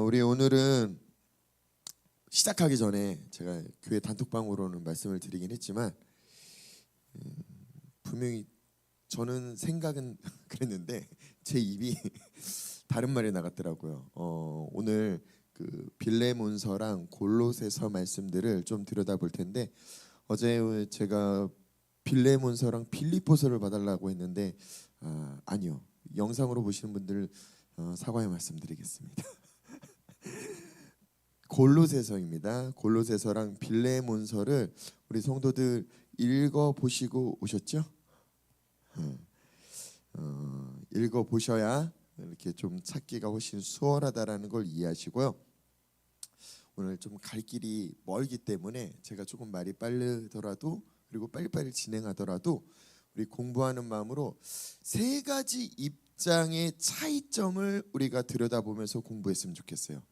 우리 오늘은 시작하기 전에 제가 교회 단톡방으로는 말씀을 드리긴 했지만 분명히 저는 생각은 그랬는데 제 입이 다른 말이 나갔더라고요. 오늘 그 빌레몬서랑 골로새서 말씀들을 좀 들여다볼 텐데 어제 제가 빌레몬서랑 빌립보서를 봐달라고 했는데 아니요. 영상으로 보시는 분들 사과의 말씀드리겠습니다. 골로새서입니다. 골로새서랑 빌레몬서를 우리 성도들 읽어 보시고 오셨죠? 읽어 보셔야 이렇게 좀 찾기가 훨씬 수월하다라는 걸 이해하시고요. 오늘 좀 갈 길이 멀기 때문에 제가 조금 말이 빠르더라도 그리고 빨리빨리 진행하더라도 우리 공부하는 마음으로 세 가지 입장의 차이점을 우리가 들여다보면서 공부했으면 좋겠어요.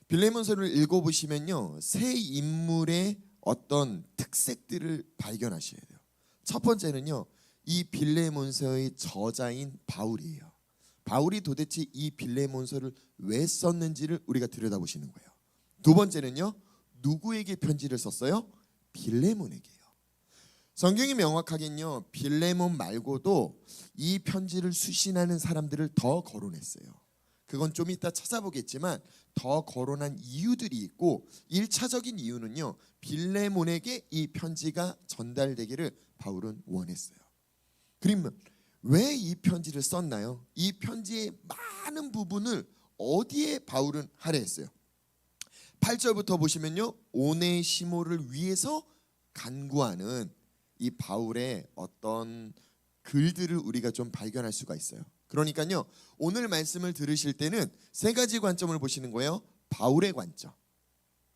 빌레몬서를 읽어보시면요, 세 인물의 어떤 특색들을 발견하셔야 돼요. 첫 번째는요, 이 빌레몬서의 저자인 바울이에요. 바울이 도대체 이 빌레몬서를 왜 썼는지를 우리가 들여다보시는 거예요. 두 번째는요, 누구에게 편지를 썼어요? 빌레몬에게요. 성경이 명확하게는요, 빌레몬 말고도 이 편지를 수신하는 사람들을 더 거론했어요. 그건 좀 이따 찾아보겠지만 더 거론한 이유들이 있고 1차적인 이유는요, 빌레몬에게 이 편지가 전달되기를 바울은 원했어요. 그러면 왜 이 편지를 썼나요? 이 편지의 많은 부분을 어디에 바울은 할애했어요? 8절부터 보시면요, 오네시모를 위해서 간구하는 이 바울의 어떤 글들을 우리가 좀 발견할 수가 있어요. 그러니까요, 오늘 말씀을 들으실 때는 세 가지 관점을 보시는 거예요. 바울의 관점,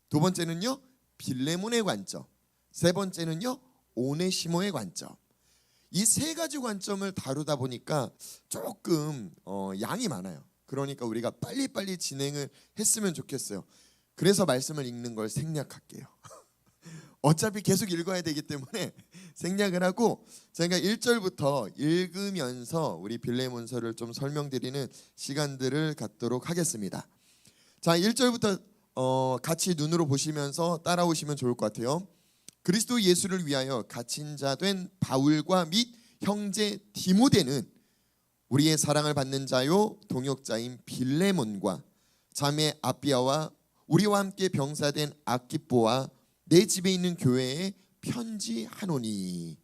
두 번째는요 빌레몬의 관점, 세 번째는요 오네시모의 관점. 이 세 가지 관점을 다루다 보니까 조금 양이 많아요. 그러니까 우리가 빨리빨리 진행을 했으면 좋겠어요. 그래서 말씀을 읽는 걸 생략할게요. 어차피 계속 읽어야 되기 때문에 생략을 하고 제가 1절부터 읽으면서 우리 빌레몬서를 좀 설명드리는 시간들을 갖도록 하겠습니다. 자, 1절부터 같이 눈으로 보시면서 따라오시면 좋을 것 같아요. 그리스도 예수를 위하여 갇힌 자 된 바울과 및 형제 디모데는 우리의 사랑을 받는 자요 동역자인 빌레몬과 자매 아비아와 우리와 함께 병사된 아키뽀와 내 집에 있는 교회에 편지하노니.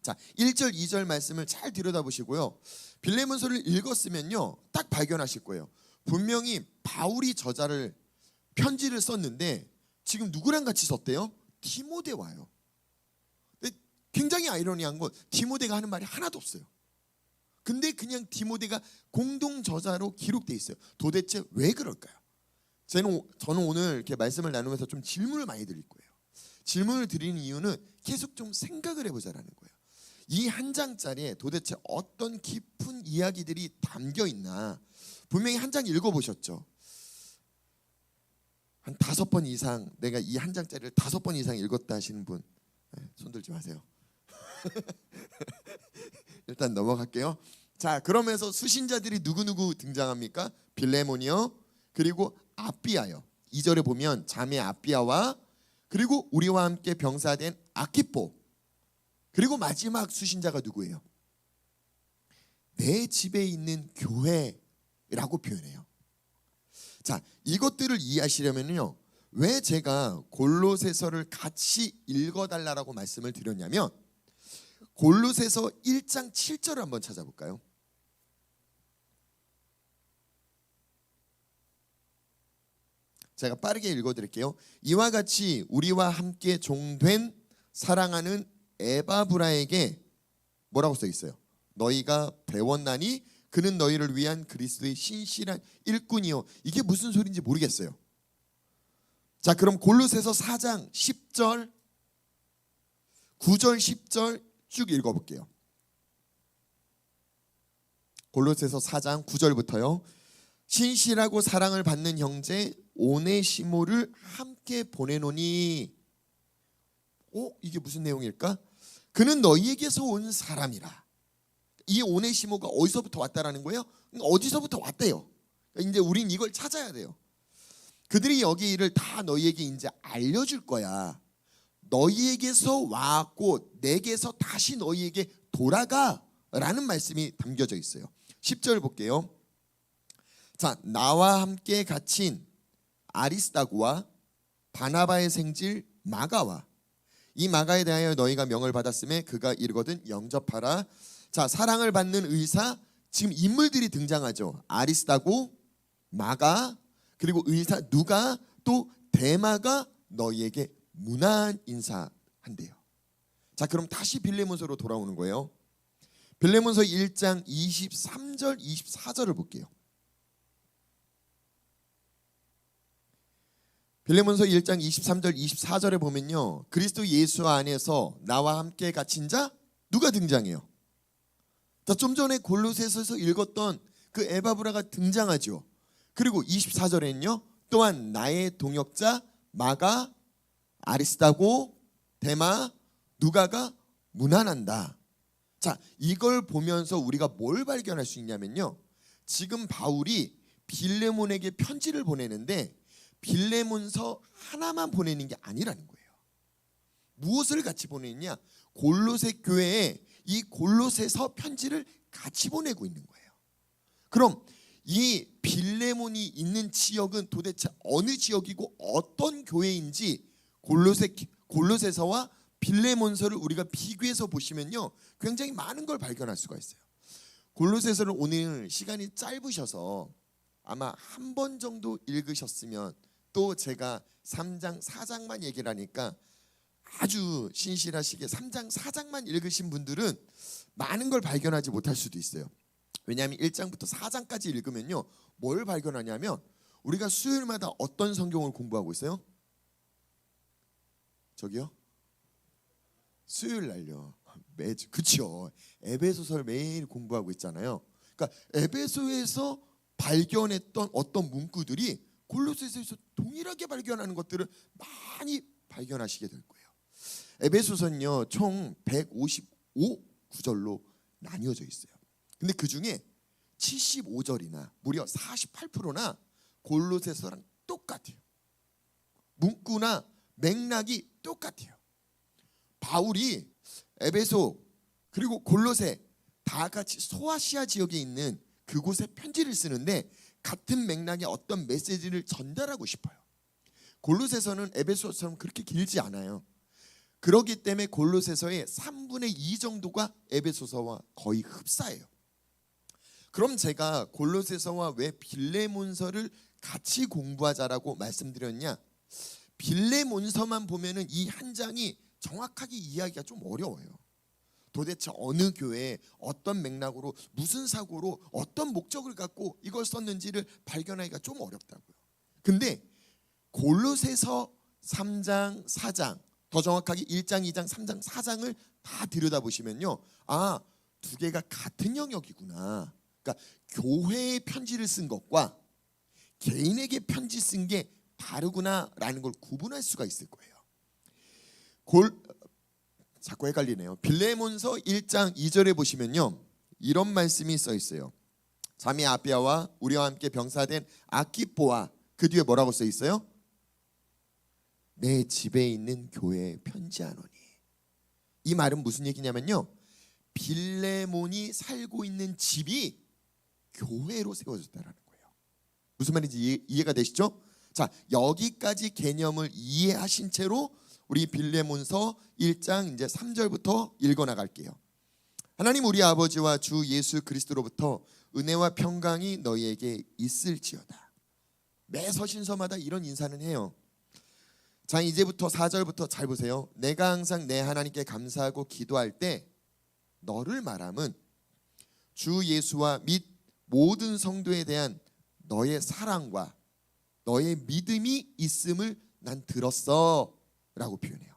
자, 1절 2절 말씀을 잘 들여다보시고요. 빌레몬서를 읽었으면요, 딱 발견하실 거예요. 분명히 바울이 저자를 편지를 썼는데 지금 누구랑 같이 썼대요? 디모데와요. 근데 굉장히 아이러니한 건 디모데가 하는 말이 하나도 없어요. 근데 그냥 디모데가 공동 저자로 기록돼 있어요. 도대체 왜 그럴까요? 저는 오늘 이렇게 말씀을 나누면서 좀 질문을 많이 드릴 거예요. 질문을 드리는 이유는 계속 좀 생각을 해보자라는 거예요. 이 한 장짜리에 도대체 어떤 깊은 이야기들이 담겨 있나. 분명히 한 장 읽어보셨죠? 한 5번 이상, 내가 이 한 장짜리를 5번 이상 읽었다 하시는 분 손 들지 마세요. 일단 넘어갈게요. 자, 그러면서 수신자들이 누구누구 등장합니까? 빌레몬이요, 그리고 아비아요. 2절에 보면 자매 아비아와 그리고 우리와 함께 병사된 아키포, 그리고 마지막 수신자가 누구예요? 내 집에 있는 교회라고 표현해요. 자, 이것들을 이해하시려면요, 왜 제가 골로새서를 같이 읽어달라고 말씀을 드렸냐면 골로새서 1장 7절을 한번 찾아볼까요? 제가 빠르게 읽어드릴게요. 이와 같이 우리와 함께 종된 사랑하는 에바브라에게 뭐라고 써 있어요? 너희가 배웠나니 그는 너희를 위한 그리스도의 신실한 일꾼이요. 이게 무슨 소리인지 모르겠어요. 자, 그럼 골로새서 4장 10절 9절 10절 쭉 읽어볼게요. 골로새서 4장 9절부터요. 신실하고 사랑을 받는 형제 오네시모를 함께 보내노니. 이게 무슨 내용일까? 그는 너희에게서 온 사람이라. 이 오네시모가 어디서부터 왔다라는 거예요? 어디서부터 왔대요. 이제 우린 이걸 찾아야 돼요. 그들이 여기를 다 너희에게 이제 알려줄 거야. 너희에게서 왔고 내게서 다시 너희에게 돌아가라는 말씀이 담겨져 있어요. 10절 볼게요. 자, 나와 함께 갇힌 아리스다고와 바나바의 생질 마가와 이 마가에 대하여 너희가 명을 받았음에 그가 이르거든 영접하라. 자, 사랑을 받는 의사, 지금 인물들이 등장하죠. 아리스다고, 마가, 그리고 의사 누가, 또 데마가 너희에게 문안 인사한대요. 자, 그럼 다시 빌레몬서로 돌아오는 거예요. 빌레몬서 1장 23절 24절을 볼게요. 빌레몬서 1장 23절 24절에 보면요, 그리스도 예수 안에서 나와 함께 갇힌 자 누가 등장해요? 자, 좀 전에 골로새서에서 읽었던 그 에바브라가 등장하죠. 그리고 24절에는요, 또한 나의 동역자 마가, 아리스다고, 데마, 누가가 문안한다. 자, 이걸 보면서 우리가 뭘 발견할 수 있냐면요, 지금 바울이 빌레몬에게 편지를 보내는데 빌레몬서 하나만 보내는 게 아니라는 거예요. 무엇을 같이 보내느냐? 골로새 교회에 이 골로새서 편지를 같이 보내고 있는 거예요. 그럼 이 빌레몬이 있는 지역은 도대체 어느 지역이고 어떤 교회인지 골로새서와 빌레몬서를 우리가 비교해서 보시면요, 굉장히 많은 걸 발견할 수가 있어요. 골로새서는 오늘 시간이 짧으셔서 아마 한 번 정도 읽으셨으면, 또 제가 3장 4장만 얘기를 하니까 아주 신실하시게 3장 4장만 읽으신 분들은 많은 걸 발견하지 못할 수도 있어요. 왜냐하면 1장부터 4장까지 읽으면요, 뭘 발견하냐면 우리가 수요일마다 어떤 성경을 공부하고 있어요? 저기요? 수요일 날요. 매주, 그렇죠. 에베소서를 매일 공부하고 있잖아요. 그러니까 에베소에서 발견했던 어떤 문구들이 골로새서에서 동일하게 발견하는 것들을 많이 발견하시게 될 거예요. 에베소서는요, 총 155 구절로 나뉘어져 있어요. 근데 그 중에 75절이나 무려 48%나 골로새서랑 똑같아요. 문구나 맥락이 똑같아요. 바울이 에베소 그리고 골로새 다 같이 소아시아 지역에 있는 그곳에 편지를 쓰는데 같은 맥락의 어떤 메시지를 전달하고 싶어요. 골로새서는 에베소처럼 그렇게 길지 않아요. 그렇기 때문에 골로새서의 3분의 2 정도가 에베소서와 거의 흡사해요. 그럼 제가 골로새서와 왜 빌레몬서를 같이 공부하자라고 말씀드렸냐? 빌레몬서만 보면은 이 한 장이 정확하게 이해하기가 좀 어려워요. 도대체 어느 교회에 어떤 맥락으로 무슨 사고로 어떤 목적을 갖고 이걸 썼는지를 발견하기가 좀 어렵다고요. 근데 골로새서 3장 4장, 더 정확하게 1장 2장 3장 4장을 다 들여다보시면요, 아, 두 개가 같은 영역이구나. 그러니까 교회에 편지를 쓴 것과 개인에게 편지 쓴 게 다르구나라는 걸 구분할 수가 있을 거예요. 자꾸 헷갈리네요. 빌레몬서 1장 2절에 보시면요, 이런 말씀이 써 있어요. 자매 아비아와 우리와 함께 병사된 아키포와, 그 뒤에 뭐라고 써 있어요? 내 집에 있는 교회에 편지하노니. 이 말은 무슨 얘기냐면요, 빌레몬이 살고 있는 집이 교회로 세워졌다라는 거예요. 무슨 말인지 이해가 되시죠? 자, 여기까지 개념을 이해하신 채로 우리 빌레몬서 1장 이제 3절부터 읽어 나갈게요. 하나님 우리 아버지와 주 예수 그리스도로부터 은혜와 평강이 너희에게 있을지어다. 매 서신서마다 이런 인사는 해요. 자, 이제부터 4절부터 잘 보세요. 내가 항상 내 하나님께 감사하고 기도할 때 너를 말함은 주 예수와 및 모든 성도에 대한 너의 사랑과 너의 믿음이 있음을 난 들었어 라고 표현해요.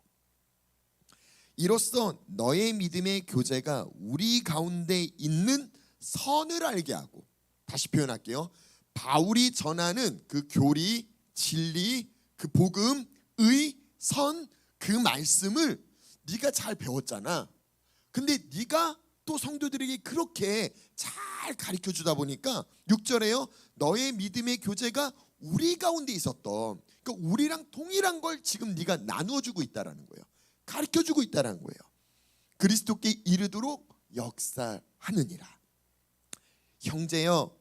이로써 너의 믿음의 교제가 우리 가운데 있는 선을 알게 하고, 다시 표현할게요. 바울이 전하는 그 교리, 진리, 그 복음, 의, 선, 그 말씀을 네가 잘 배웠잖아. 근데 네가 또 성도들에게 그렇게 잘 가르쳐 주다 보니까 6절에요. 너의 믿음의 교제가 우리 가운데 있었던, 그러니까 우리랑 동일한 걸 지금 네가 나누어 주고 있다라는 거예요. 가르쳐 주고 있다라는 거예요. 그리스도께 이르도록 역사하느니라. 형제여,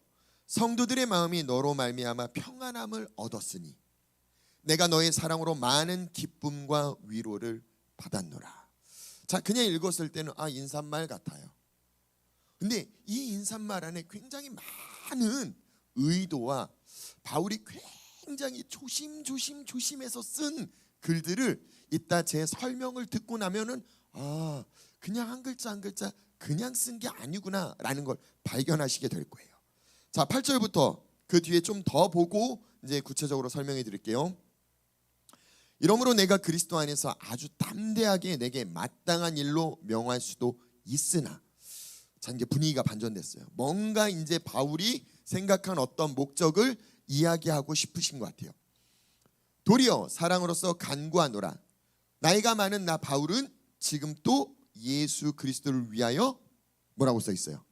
성도들의 마음이 너로 말미암아 평안함을 얻었으니 내가 너의 사랑으로 많은 기쁨과 위로를 받았노라. 자, 그냥 읽었을 때는 인사말 같아요. 근데 이 인사말 안에 굉장히 많은 의도와 바울이 굉장히 조심해서 쓴 글들을 이따 제 설명을 듣고 나면은 그냥 한 글자 한 글자 그냥 쓴 게 아니구나 라는 걸 발견하시게 될 거예요. 자, 8절부터 그 뒤에 좀 더 보고 이제 구체적으로 설명해 드릴게요. 이러므로 내가 그리스도 안에서 아주 담대하게 내게 마땅한 일로 명할 수도 있으나, 자, 이제 분위기가 반전됐어요. 뭔가 이제 바울이 생각한 어떤 목적을 이야기하고 싶으신 것 같아요. 도리어 사랑으로서 간구하노라. 나이가 많은 나 바울은 지금 또 예수 그리스도를 위하여 뭐라고 써 있어요?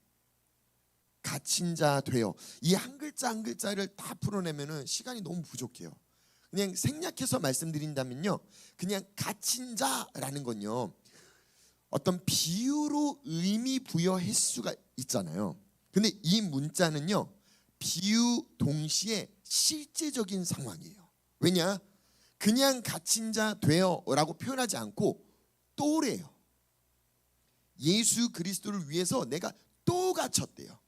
갇힌 자 되어. 이 한 글자 한 글자를 다 풀어내면은 시간이 너무 부족해요. 그냥 생략해서 말씀드린다면요, 그냥 갇힌 자라는 건요, 어떤 비유로 의미 부여할 수가 있잖아요. 근데 이 문자는요, 비유 동시에 실제적인 상황이에요. 왜냐? 그냥 갇힌 자 되어라고 표현하지 않고 또래요. 예수 그리스도를 위해서 내가 또 갇혔대요.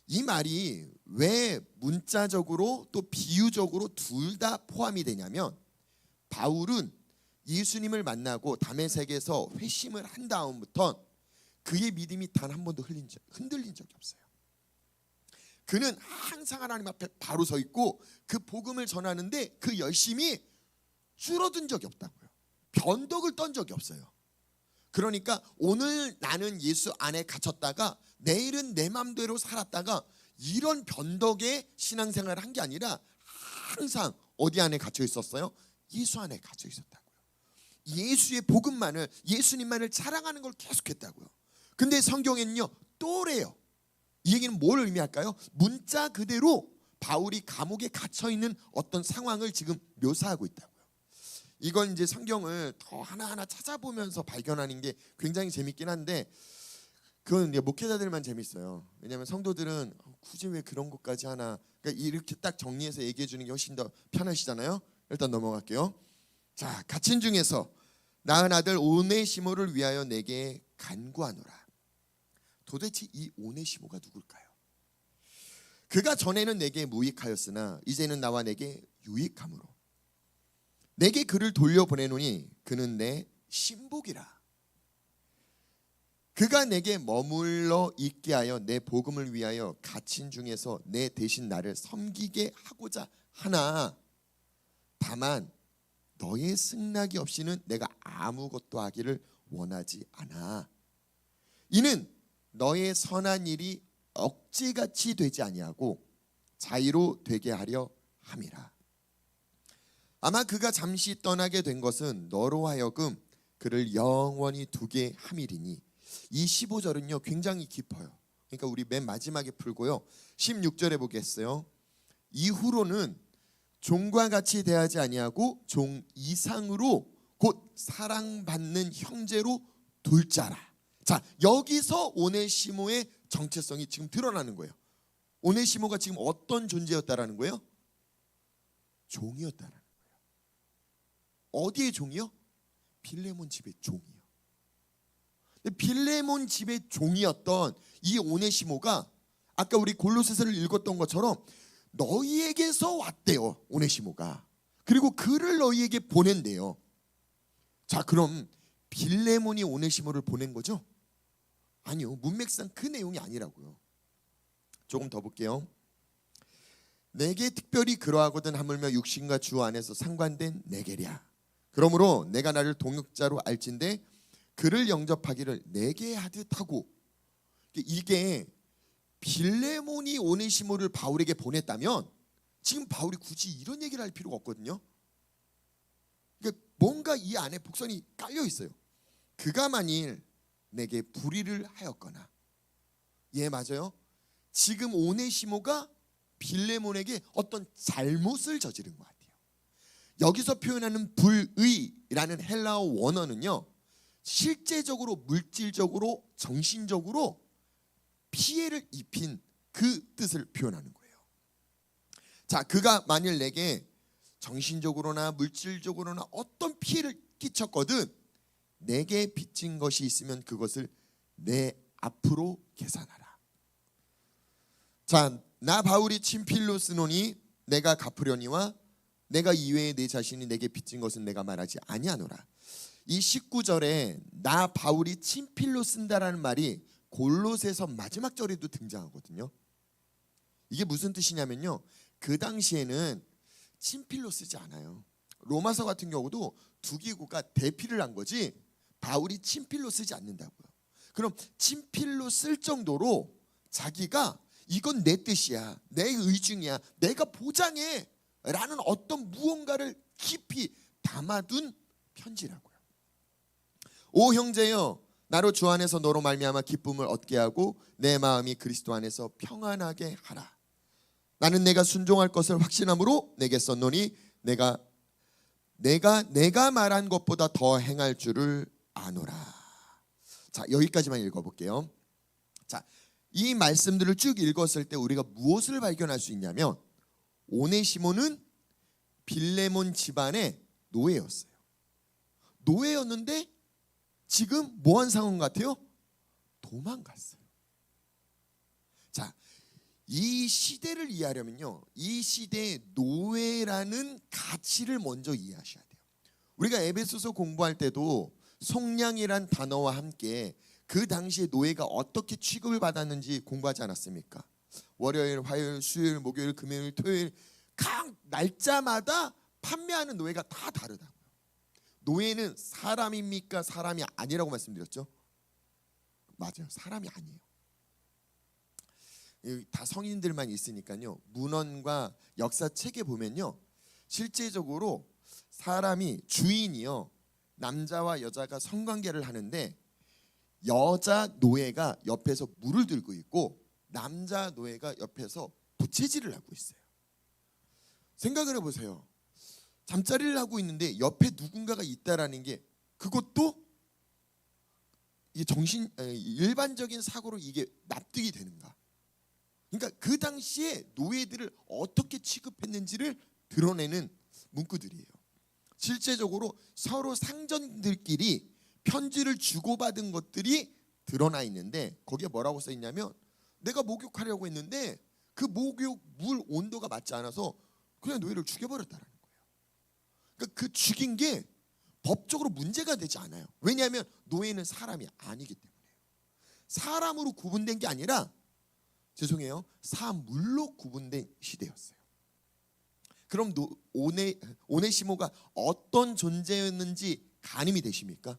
이 말이 왜 문자적으로 또 비유적으로 둘 다 포함이 되냐면, 바울은 예수님을 만나고 다메섹에서 회심을 한 다음부터 그의 믿음이 단 한 번도 흔들린 적이 없어요. 그는 항상 하나님 앞에 바로 서 있고 그 복음을 전하는데 그 열심이 줄어든 적이 없다고요. 변덕을 떤 적이 없어요. 그러니까 오늘 나는 예수 안에 갇혔다가 내일은 내 맘대로 살았다가 이런 변덕의 신앙생활을 한 게 아니라 항상 어디 안에 갇혀 있었어요? 예수 안에 갇혀 있었다고요. 예수의 복음만을, 예수님만을 자랑하는 걸 계속했다고요. 근데 성경에는요 또래요. 이 얘기는 뭘 의미할까요? 문자 그대로 바울이 감옥에 갇혀 있는 어떤 상황을 지금 묘사하고 있다고요. 이건 이제 성경을 더 하나하나 찾아보면서 발견하는 게 굉장히 재밌긴 한데, 그건 이제 목회자들만 재밌어요. 왜냐하면 성도들은 굳이 왜 그런 것까지 하나, 그러니까 이렇게 딱 정리해서 얘기해 주는 게 훨씬 더 편하시잖아요. 일단 넘어갈게요. 자, 갇힌 중에서 낳은 아들 오네시모를 위하여 내게 간구하노라. 도대체 이 오네시모가 누굴까요? 그가 전에는 내게 무익하였으나 이제는 나와 내게 유익함으로 내게 그를 돌려보내노니 그는 내 신복이라. 그가 내게 머물러 있게 하여 내 복음을 위하여 갇힌 중에서 내 대신 나를 섬기게 하고자 하나, 다만 너의 승낙이 없이는 내가 아무것도 하기를 원하지 않아. 이는 너의 선한 일이 억제같이 되지 아니하고 자유로 되게 하려 함이라. 아마 그가 잠시 떠나게 된 것은 너로 하여금 그를 영원히 두게 함이리니. 이 15절은요 굉장히 깊어요. 그러니까 우리 맨 마지막에 풀고요, 16절에 보겠어요. 이후로는 종과 같이 대하지 아니하고 종 이상으로 곧 사랑받는 형제로 둘 자라. 자, 여기서 오네시모의 정체성이 지금 드러나는 거예요. 오네시모가 지금 어떤 존재였다라는 거예요? 종이었다라는 거예요. 어디의 종이요? 빌레몬 집의 종이요. 빌레몬 집의 종이었던 이 오네시모가 아까 우리 골로새서를 읽었던 것처럼 너희에게서 왔대요. 오네시모가. 그리고 그를 너희에게 보낸대요. 자, 그럼 빌레몬이 오네시모를 보낸 거죠? 아니요, 문맥상 그 내용이 아니라고요. 조금 더 볼게요. 내게 특별히 그러하거든 하물며 육신과 주 안에서 상관된 내게랴. 그러므로 내가 나를 동역자로 알진대 그를 영접하기를 내게 하듯 하고. 이게 빌레몬이 오네시모를 바울에게 보냈다면 지금 바울이 굳이 이런 얘기를 할 필요가 없거든요. 그러니까 뭔가 이 안에 복선이 깔려 있어요. 그가 만일 내게 불의를 하였거나. 예, 맞아요. 지금 오네시모가 빌레몬에게 어떤 잘못을 저지른 것 같아요. 여기서 표현하는 불의라는 헬라어 원어는요, 실제적으로 물질적으로 정신적으로 피해를 입힌 그 뜻을 표현하는 거예요. 자, 그가 만일 내게 정신적으로나 물질적으로나 어떤 피해를 끼쳤거든 내게 빚진 것이 있으면 그것을 내 앞으로 계산하라. 자, 나 바울이 친필로 쓰노니 내가 갚으려니와 내가 이외에 내 자신이 내게 빚진 것은 내가 말하지 아니하노라. 이 19절에 나 바울이 친필로 쓴다라는 말이 골로새서 마지막 절에도 등장하거든요. 이게 무슨 뜻이냐면요, 그 당시에는 친필로 쓰지 않아요. 로마서 같은 경우도 두 기구가 대필을 한 거지 바울이 친필로 쓰지 않는다고요. 그럼 친필로 쓸 정도로 자기가 이건 내 뜻이야, 내 의중이야, 내가 보장해 라는 어떤 무언가를 깊이 담아둔 편지라고요. 오 형제여, 나로 주 안에서 너로 말미암아 기쁨을 얻게 하고 내 마음이 그리스도 안에서 평안하게 하라. 나는 내가 순종할 것을 확신함으로 내게 썼노니 내가 말한 것보다 더 행할 줄을 아노라. 자, 여기까지만 읽어볼게요. 자, 이 말씀들을 쭉 읽었을 때 우리가 무엇을 발견할 수 있냐면 오네시모는 빌레몬 집안의 노예였어요. 노예였는데 지금 뭐한 상황 같아요? 도망갔어요. 자, 이 시대를 이해하려면요, 이 시대의 노예라는 가치를 먼저 이해하셔야 돼요. 우리가 에베소서 공부할 때도 속량이란 단어와 함께 그 당시에 노예가 어떻게 취급을 받았는지 공부하지 않았습니까? 월요일, 화요일, 수요일, 목요일, 금요일, 토요일 각 날짜마다 판매하는 노예가 다 다르다고요. 노예는 사람입니까? 사람이 아니라고 말씀드렸죠? 맞아요. 사람이 아니에요. 다 성인들만 있으니까요. 문헌과 역사책에 보면요, 실제적으로 사람이 주인이요, 남자와 여자가 성관계를 하는데 여자 노예가 옆에서 물을 들고 있고 남자 노예가 옆에서 부채질을 하고 있어요. 생각을 해보세요. 잠자리를 하고 있는데 옆에 누군가가 있다라는 게 그것도 이게 일반적인 사고로 이게 납득이 되는가? 그러니까 그 당시에 노예들을 어떻게 취급했는지를 드러내는 문구들이에요. 실제적으로 서로 상전들끼리 편지를 주고받은 것들이 드러나 있는데 거기에 뭐라고 써 있냐면 내가 목욕하려고 했는데 그 목욕 물 온도가 맞지 않아서 그냥 노예를 죽여버렸다는 거예요. 그러니까 그 죽인 게 법적으로 문제가 되지 않아요. 왜냐하면 노예는 사람이 아니기 때문에요. 사람으로 구분된 게 아니라 죄송해요, 사물로 구분된 시대였어요. 그럼 오네시모가 어떤 존재였는지 가늠이 되십니까?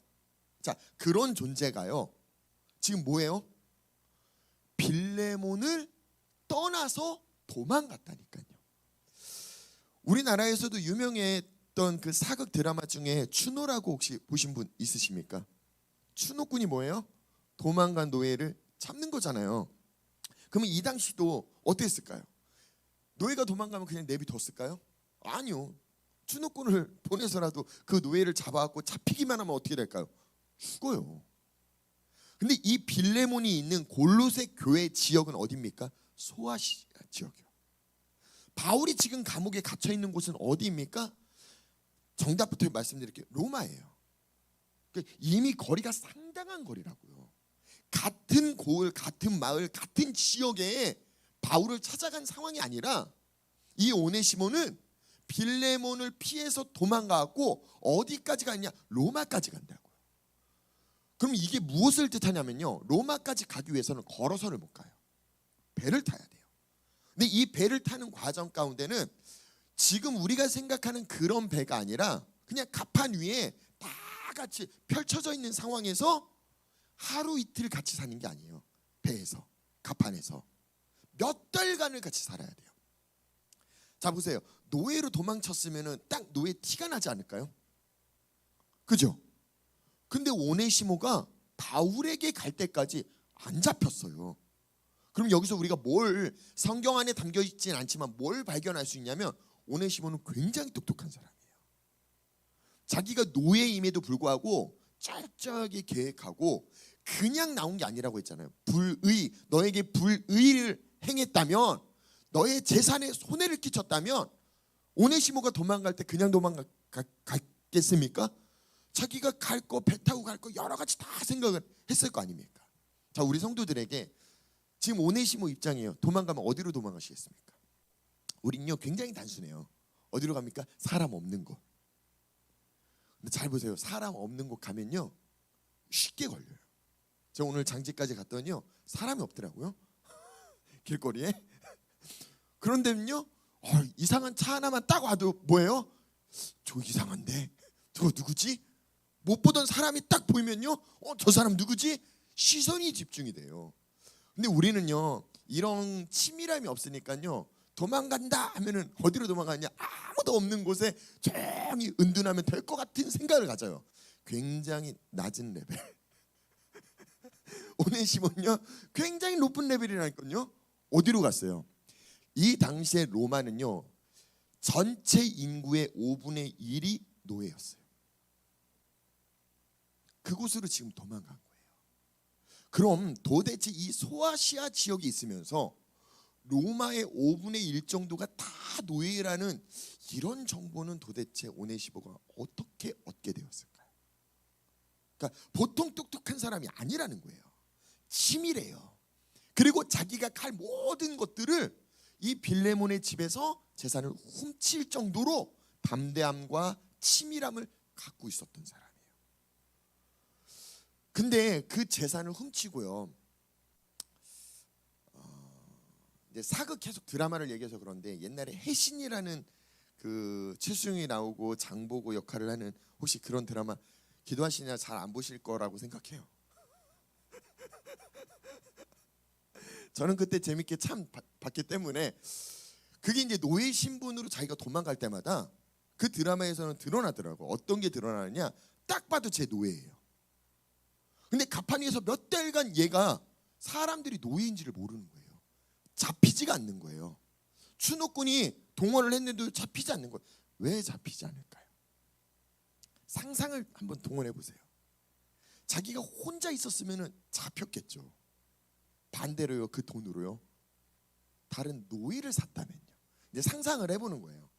자, 그런 존재가요 지금 뭐예요? 빌레몬을 떠나서 도망갔다니까요. 우리나라에서도 유명했던 그 사극 드라마 중에 추노라고 혹시 보신 분 있으십니까? 추노꾼이 뭐예요? 도망간 노예를 잡는 거잖아요. 그러면 이 당시도 어땠을까요? 노예가 도망가면 그냥 내비뒀을까요? 아니요. 추노꾼을 보내서라도 그 노예를 잡아갖고 잡히기만 하면 어떻게 될까요? 죽어요. 근데 이 빌레몬이 있는 골로새 교회 지역은 어디입니까? 소아시아 지역이요. 바울이 지금 감옥에 갇혀 있는 곳은 어디입니까? 정답부터 말씀드릴게요. 로마예요. 그러니까 이미 거리가 상당한 거리라고요. 같은 고을, 같은 마을, 같은 지역에 바울을 찾아간 상황이 아니라 이 오네시모는 빌레몬을 피해서 도망가고 어디까지 갔냐? 로마까지 간다고요. 그럼 이게 무엇을 뜻하냐면요, 로마까지 가기 위해서는 걸어서는 못 가요. 배를 타야 돼요. 근데 이 배를 타는 과정 가운데는 지금 우리가 생각하는 그런 배가 아니라 그냥 갑판 위에 다 같이 펼쳐져 있는 상황에서 하루 이틀 같이 사는 게 아니에요. 배에서, 갑판에서 몇 달간을 같이 살아야 돼요. 자, 보세요. 노예로 도망쳤으면 딱 노예 티가 나지 않을까요? 그죠? 근데 오네시모가 바울에게 갈 때까지 안 잡혔어요. 그럼 여기서 우리가 뭘, 성경 안에 담겨 있진 않지만 뭘 발견할 수 있냐면 오네시모는 굉장히 똑똑한 사람이에요. 자기가 노예임에도 불구하고 철저하게 계획하고 그냥 나온 게 아니라고 했잖아요. 너에게 불의를 행했다면, 너의 재산에 손해를 끼쳤다면 오네시모가 도망갈 때 그냥 도망갔겠습니까? 자기가 갈 거, 배 타고 갈 거 여러 가지 다 생각을 했을 거 아닙니까? 자, 우리 성도들에게 지금 오네시모 입장이에요. 도망가면 어디로 도망가시겠습니까? 우린요 굉장히 단순해요. 어디로 갑니까? 사람 없는 곳. 근데 잘 보세요. 사람 없는 곳 가면요 쉽게 걸려요. 제가 오늘 장지까지 갔더니요 사람이 없더라고요. 길거리에. 그런데는요 이상한 차 하나만 딱 와도 뭐예요? 저 이상한데 저거 누구지? 못 보던 사람이 딱 보이면요 저 사람 누구지? 시선이 집중이 돼요. 근데 우리는요 이런 치밀함이 없으니까요 도망간다 하면은 어디로 도망가냐? 아무도 없는 곳에 조용히 은둔하면 될 것 같은 생각을 가져요. 굉장히 낮은 레벨. 오네시모는요 굉장히 높은 레벨이라니까요. 어디로 갔어요? 이 당시에 로마는요 전체 인구의 5분의 1이 노예였어요. 그곳으로 지금 도망간 거예요. 그럼 도대체 이 소아시아 지역에 있으면서 로마의 5분의 1 정도가 다 노예라는 이런 정보는 도대체 오네시모가 어떻게 얻게 되었을까요? 그러니까 보통 똑똑한 사람이 아니라는 거예요. 치밀해요. 그리고 자기가 갈 모든 것들을 이 빌레몬의 집에서 재산을 훔칠 정도로 담대함과 치밀함을 갖고 있었던 사람이에요. 근데 그 재산을 훔치고요. 이제 사극 계속 드라마를 얘기해서 그런데 옛날에 해신이라는 그 최수용이 나오고 장보고 역할을 하는 혹시 그런 드라마 기도하시냐 잘 안 보실 거라고 생각해요. 저는 그때 재밌게 참 봤기 때문에 그게 이제 노예 신분으로 자기가 도망갈 때마다 그 드라마에서는 드러나더라고. 어떤 게 드러나느냐? 딱 봐도 제 노예예요. 근데 가판 위에서 몇 달간 얘가 사람들이 노예인지를 모르는 거예요. 잡히지가 않는 거예요. 추노꾼이 동원을 했는데도 잡히지 않는 거예요. 왜 잡히지 않을까요? 상상을 한번 동원해 보세요. 자기가 혼자 있었으면 잡혔겠죠. 반대로요, 그 돈으로요 다른 노예를 샀다면요. 이제 상상을 해보는 거예요.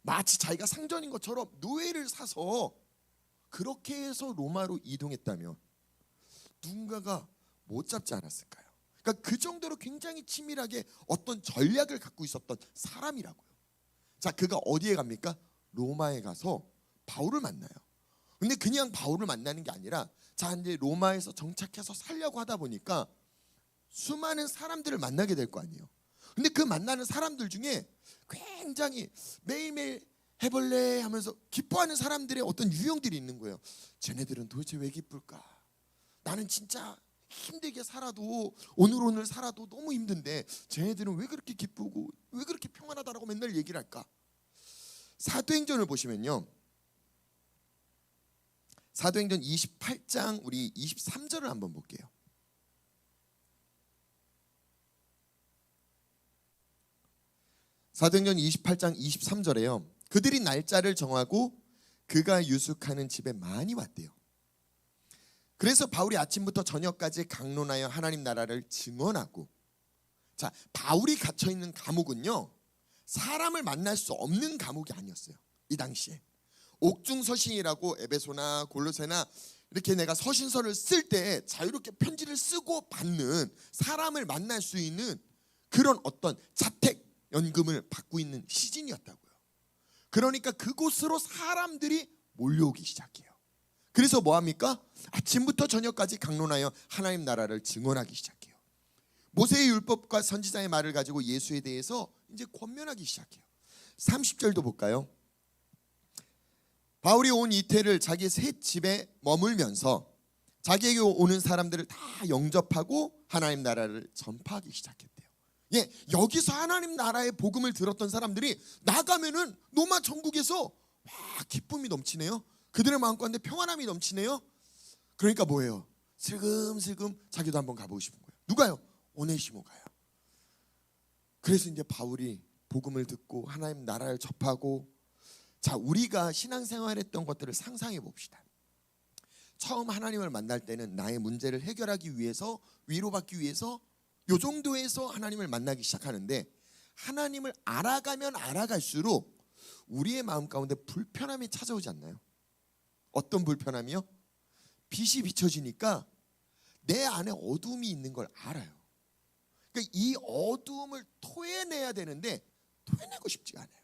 마치 자기가 상전인 것처럼 노예를 사서 그렇게 해서 로마로 이동했다면 누군가가 못 잡지 않았을까요? 그러니까 그 정도로 굉장히 치밀하게 어떤 전략을 갖고 있었던 사람이라고요. 자, 그가 어디에 갑니까? 로마에 가서 바울을 만나요. 근데 그냥 바울을 만나는 게 아니라 자, 이제 로마에서 정착해서 살려고 하다 보니까 수많은 사람들을 만나게 될 거 아니에요. 근데 그 만나는 사람들 중에 굉장히 매일매일 해볼래 하면서 기뻐하는 사람들의 어떤 유형들이 있는 거예요. 쟤네들은 도대체 왜 기쁠까? 나는 진짜 힘들게 살아도 오늘 살아도 너무 힘든데 쟤네들은 왜 그렇게 기쁘고 왜 그렇게 평안하다라고 맨날 얘기를 할까? 사도행전을 보시면요, 사도행전 28장 우리 23절을 한번 볼게요. 사도행전 28장 23절에요. 그들이 날짜를 정하고 그가 유숙하는 집에 많이 왔대요. 그래서 바울이 아침부터 저녁까지 강론하여 하나님 나라를 증언하고, 자, 바울이 갇혀 있는 감옥은요 사람을 만날 수 없는 감옥이 아니었어요. 이 당시에 옥중서신이라고 에베소나 골로새나 이렇게 내가 서신서를 쓸 때 자유롭게 편지를 쓰고 받는, 사람을 만날 수 있는 그런 어떤 자택 연금을 받고 있는 시즌이었다고요. 그러니까 그곳으로 사람들이 몰려오기 시작해요. 그래서 뭐합니까? 아침부터 저녁까지 강론하여 하나님 나라를 증언하기 시작해요. 모세의 율법과 선지자의 말을 가지고 예수에 대해서 이제 권면하기 시작해요. 30절도 볼까요? 바울이 온 이태를 자기 새 집에 머물면서 자기에게 오는 사람들을 다 영접하고 하나님 나라를 전파하기 시작했대요. 예, 여기서 하나님 나라의 복음을 들었던 사람들이 나가면은 로마 전국에서 와, 기쁨이 넘치네요. 그들의 마음 가운데 평안함이 넘치네요. 그러니까 뭐예요? 슬금슬금 자기도 한번 가보고 싶은 거예요. 누가요? 오네시모가요. 그래서 이제 바울이 복음을 듣고 하나님 나라를 접하고, 자, 우리가 신앙생활했던 것들을 상상해 봅시다. 처음 하나님을 만날 때는 나의 문제를 해결하기 위해서, 위로받기 위해서 요 정도에서 하나님을 만나기 시작하는데, 하나님을 알아가면 알아갈수록 우리의 마음 가운데 불편함이 찾아오지 않나요? 어떤 불편함이요? 빛이 비춰지니까 내 안에 어둠이 있는 걸 알아요. 그러니까 이 어둠을 토해내야 되는데 토해내고 싶지가 않아요.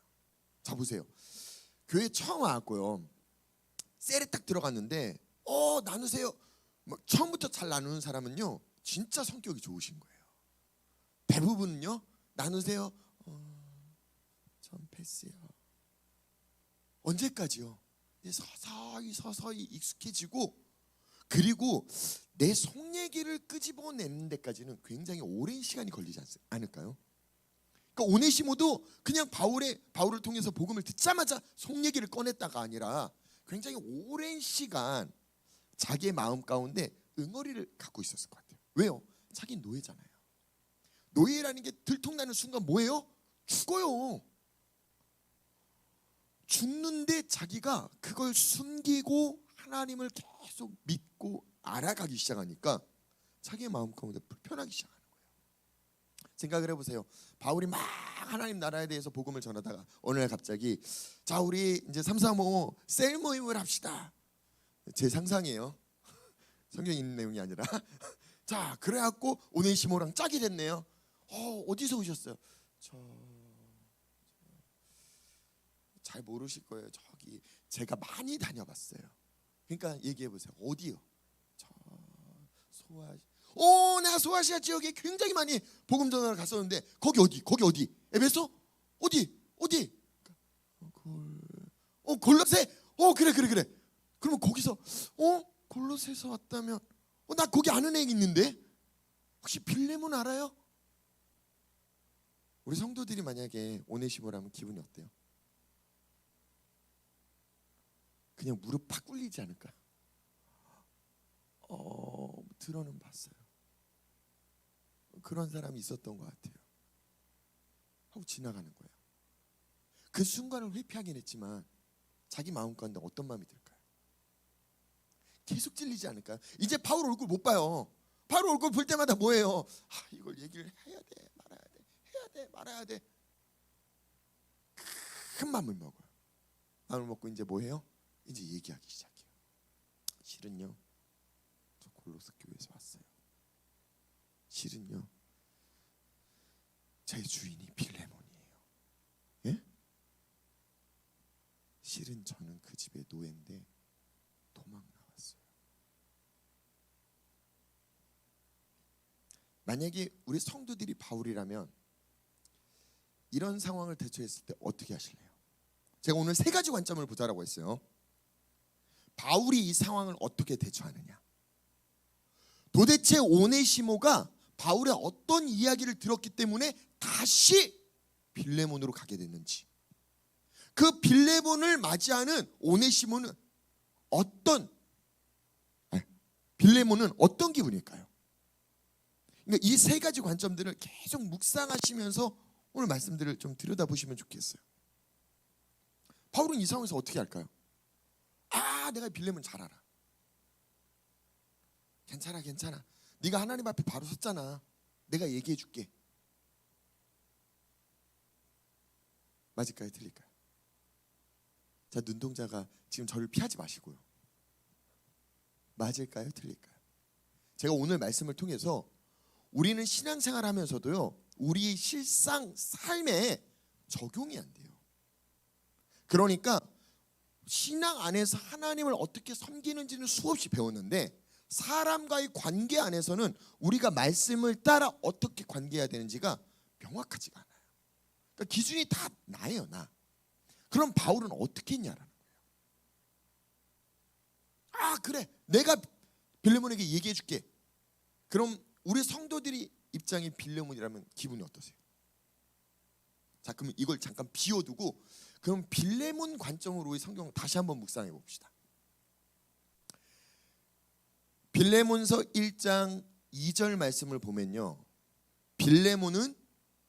자, 보세요. 교회 처음 와갖고요, 셀에 딱 들어갔는데 나누세요. 막 처음부터 잘 나누는 사람은요 진짜 성격이 좋으신 거예요. 대부분은요 나누세요. 전 패스요. 언제까지요? 서서히 익숙해지고, 그리고 내 속 얘기를 끄집어내는 데까지는 굉장히 오랜 시간이 걸리지 않을까요? 그러니까 오네시모도 그냥 바울을 통해서 복음을 듣자마자 속 얘기를 꺼냈다가 아니라 굉장히 오랜 시간 자기의 마음 가운데 응어리를 갖고 있었을 것 같아요. 왜요? 자기 노예잖아요. 노예라는 게 들통나는 순간 뭐예요? 죽어요. 죽는데 자기가 그걸 숨기고 하나님을 계속 믿고 알아가기 시작하니까 자기의 마음 가운데 불편하기 시작하는 거예요. 생각을 해보세요. 바울이 막 하나님 나라에 대해서 복음을 전하다가 어느 날 갑자기, 자, 우리 이제 335 셀 모임을 합시다. 제 상상이에요. 성경에 있는 내용이 아니라. 자, 그래갖고 오네시모랑 짝이 됐네요. 어디서 오셨어요? 잘 모르실 거예요. 저기 제가 많이 다녀봤어요. 그러니까 얘기해 보세요. 어디요? 내가 소아시아 지역에 굉장히 많이 복음 전하러 갔었는데 거기 어디? 에베소? 어디? 골로새? 그래. 그러면 거기서 골로새에서 왔다면 나 거기 아는 애 있는데 혹시 빌레몬 알아요? 우리 성도들이 만약에 오네시모라면 기분이 어때요? 그냥 무릎 팍 꿇리지 않을까? 들어는 봤어요. 그런 사람이 있었던 것 같아요. 하고 지나가는 거예요. 그 순간을 회피하긴 했지만 자기 마음 가운데 어떤 마음이 들까요? 계속 찔리지 않을까요? 이제 바울 얼굴 못 봐요. 바울 얼굴 볼 때마다 뭐예요? 이걸 얘기를 해야 돼, 말아야 돼, 해야 돼, 말아야 돼. 큰 마음을 먹어요. 마음을 먹고 이제 뭐해요? 이제 얘기하기 시작해요. 실은요, 저 골로새 교회에서 왔어요. 실은요, 제 주인이 빌레몬이에요. 예? 실은 저는 그 집의 노예인데 도망 나왔어요. 만약에 우리 성도들이 바울이라면 이런 상황을 대처했을 때 어떻게 하실래요? 제가 오늘 세 가지 관점을 보자라고 했어요. 바울이 이 상황을 어떻게 대처하느냐, 도대체 오네시모가 바울의 어떤 이야기를 들었기 때문에 다시 빌레몬으로 가게 됐는지, 그 빌레몬을 맞이하는 오네시모는 빌레몬은 어떤 기분일까요? 그러니까 이 세 가지 관점들을 계속 묵상하시면서 오늘 말씀들을 좀 들여다보시면 좋겠어요. 바울은 이 상황에서 어떻게 할까요? 내가 빌레몬 잘 알아. 괜찮아. 네가 하나님 앞에 바로 섰잖아. 내가 얘기해 줄게. 맞을까요? 틀릴까요? 자, 눈동자가 지금 저를 피하지 마시고요. 맞을까요? 틀릴까요? 제가 오늘 말씀을 통해서 우리는 신앙생활 하면서도요, 우리의 실상 삶에 적용이 안 돼요. 그러니까 신앙 안에서 하나님을 어떻게 섬기는지는 수없이 배웠는데 사람과의 관계 안에서는 우리가 말씀을 따라 어떻게 관계해야 되는지가 명확하지가 않아요. 그러니까 기준이 다 나예요, 나. 그럼 바울은 어떻게 했냐라는 거예요. 그래, 내가 빌레몬에게 얘기해 줄게. 그럼 우리 성도들이 입장이 빌레몬이라면 기분이 어떠세요? 자, 그럼 이걸 잠깐 비워두고 그럼 빌레몬 관점으로 이 성경을 다시 한번 묵상해 봅시다. 빌레몬서 1장 2절 말씀을 보면요, 빌레몬은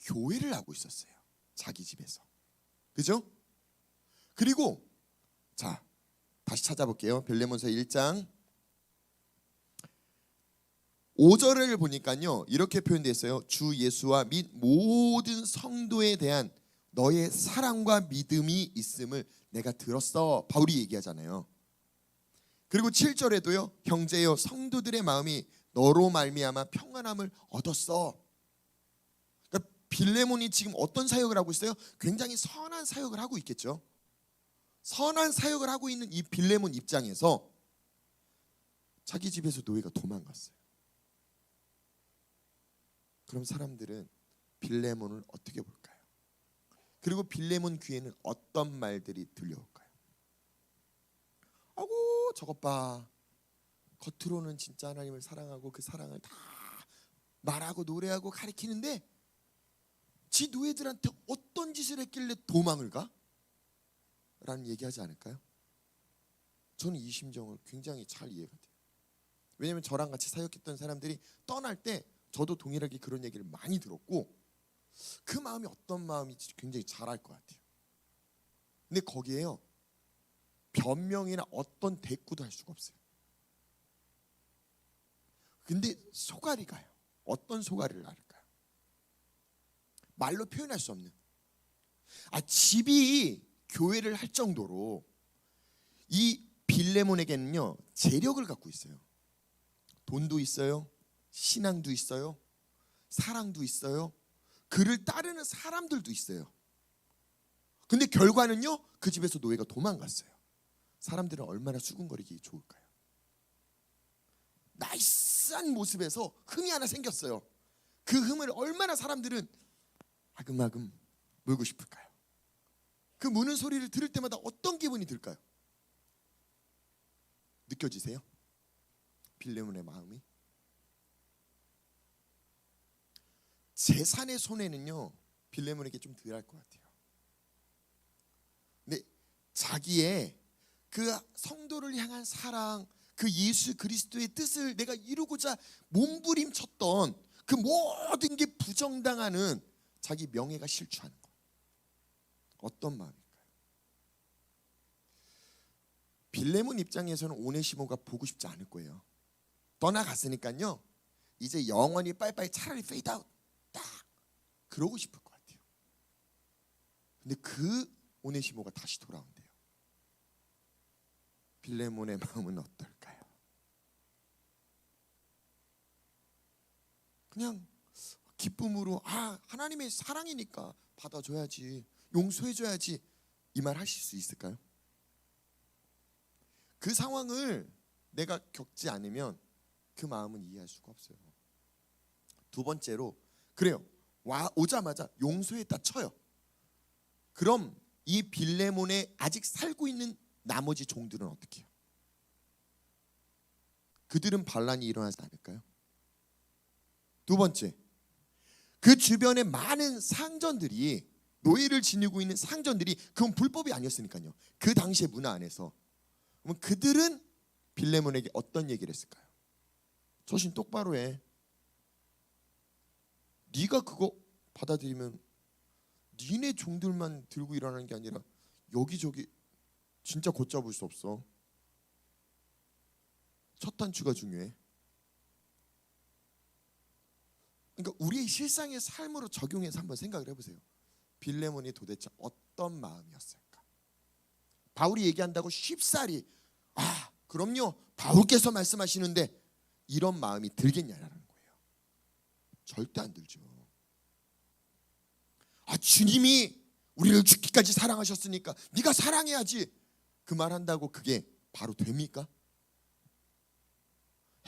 교회를 하고 있었어요. 자기 집에서. 그죠? 그리고 자, 다시 찾아볼게요. 빌레몬서 1장 5절을 보니까요, 이렇게 표현되어 있어요. 주 예수와 및 모든 성도에 대한 너의 사랑과 믿음이 있음을 내가 들었어. 바울이 얘기하잖아요. 그리고 7절에도요, 형제여 성도들의 마음이 너로 말미암아 평안함을 얻었어. 그러니까 빌레몬이 지금 어떤 사역을 하고 있어요? 굉장히 선한 사역을 하고 있겠죠. 선한 사역을 하고 있는 이 빌레몬 입장에서 자기 집에서 노예가 도망갔어요. 그럼 사람들은 빌레몬을 어떻게 볼까요? 그리고 빌레몬 귀에는 어떤 말들이 들려올까요? 아이고 저것 봐, 겉으로는 진짜 하나님을 사랑하고 그 사랑을 다 말하고 노래하고 가리키는데 지 노예들한테 어떤 짓을 했길래 도망을 가? 라는 얘기하지 않을까요? 저는 이 심정을 굉장히 잘 이해가 돼요. 왜냐하면 저랑 같이 사역했던 사람들이 떠날 때 저도 동일하게 그런 얘기를 많이 들었고 그 마음이 어떤 마음인지 굉장히 잘 알 것 같아요. 근데 거기에요, 변명이나 어떤 대꾸도 할 수가 없어요. 근데 소갈이 가요. 어떤 소갈이를 앓을까요? 말로 표현할 수 없는, 집이 교회를 할 정도로 이 빌레몬에게는요 재력을 갖고 있어요. 돈도 있어요, 신앙도 있어요, 사랑도 있어요, 그를 따르는 사람들도 있어요. 근데 결과는요, 그 집에서 노예가 도망갔어요. 사람들은 얼마나 수군거리기 좋을까요? 나이스한 모습에서 흠이 하나 생겼어요. 그 흠을 얼마나 사람들은 아금아금 물고 싶을까요? 그 무는 소리를 들을 때마다 어떤 기분이 들까요? 느껴지세요? 빌레몬의 마음이? 재산의 손해는요 빌레몬에게 좀 덜할 것 같아요. 근데 자기의 그 성도를 향한 사랑, 그 예수 그리스도의 뜻을 내가 이루고자 몸부림쳤던 그 모든 게 부정당하는 자기 명예가 실추하는 것, 어떤 마음일까요? 빌레몬 입장에서는 오네시모가 보고 싶지 않을 거예요. 떠나갔으니까요 이제 영원히 빠이빠이, 차라리 페이드아웃 딱 그러고 싶을 것 같아요. 근데 그 오네시모가 다시 돌아온대요. 빌레몬의 마음은 어떨까요? 그냥 기쁨으로 하나님의 사랑이니까 받아줘야지, 용서해줘야지, 이 말 하실 수 있을까요? 그 상황을 내가 겪지 않으면 그 마음은 이해할 수가 없어요. 두 번째로, 그래요, 오자마자 용서했다 쳐요. 그럼 이 빌레몬에 아직 살고 있는 나머지 종들은 어떻게 해요? 그들은 반란이 일어나지 않을까요? 두 번째, 그 주변에 많은 상전들이, 노예를 지니고 있는 상전들이, 그건 불법이 아니었으니까요, 그 당시의 문화 안에서. 그럼 그들은 빌레몬에게 어떤 얘기를 했을까요? 조심 똑바로 해. 네가 그거 받아들이면 니네 종들만 들고 일어나는 게 아니라 여기저기 진짜 걷잡을 수 없어. 첫 단추가 중요해. 그러니까 우리의 실상의 삶으로 적용해서 한번 생각을 해보세요. 빌레몬이 도대체 어떤 마음이었을까? 바울이 얘기한다고 쉽사리 그럼요 바울께서 말씀하시는데 이런 마음이 들겠냐라는 거예요. 절대 안 들죠. 주님이 우리를 죽기까지 사랑하셨으니까 네가 사랑해야지, 그 말 한다고 그게 바로 됩니까?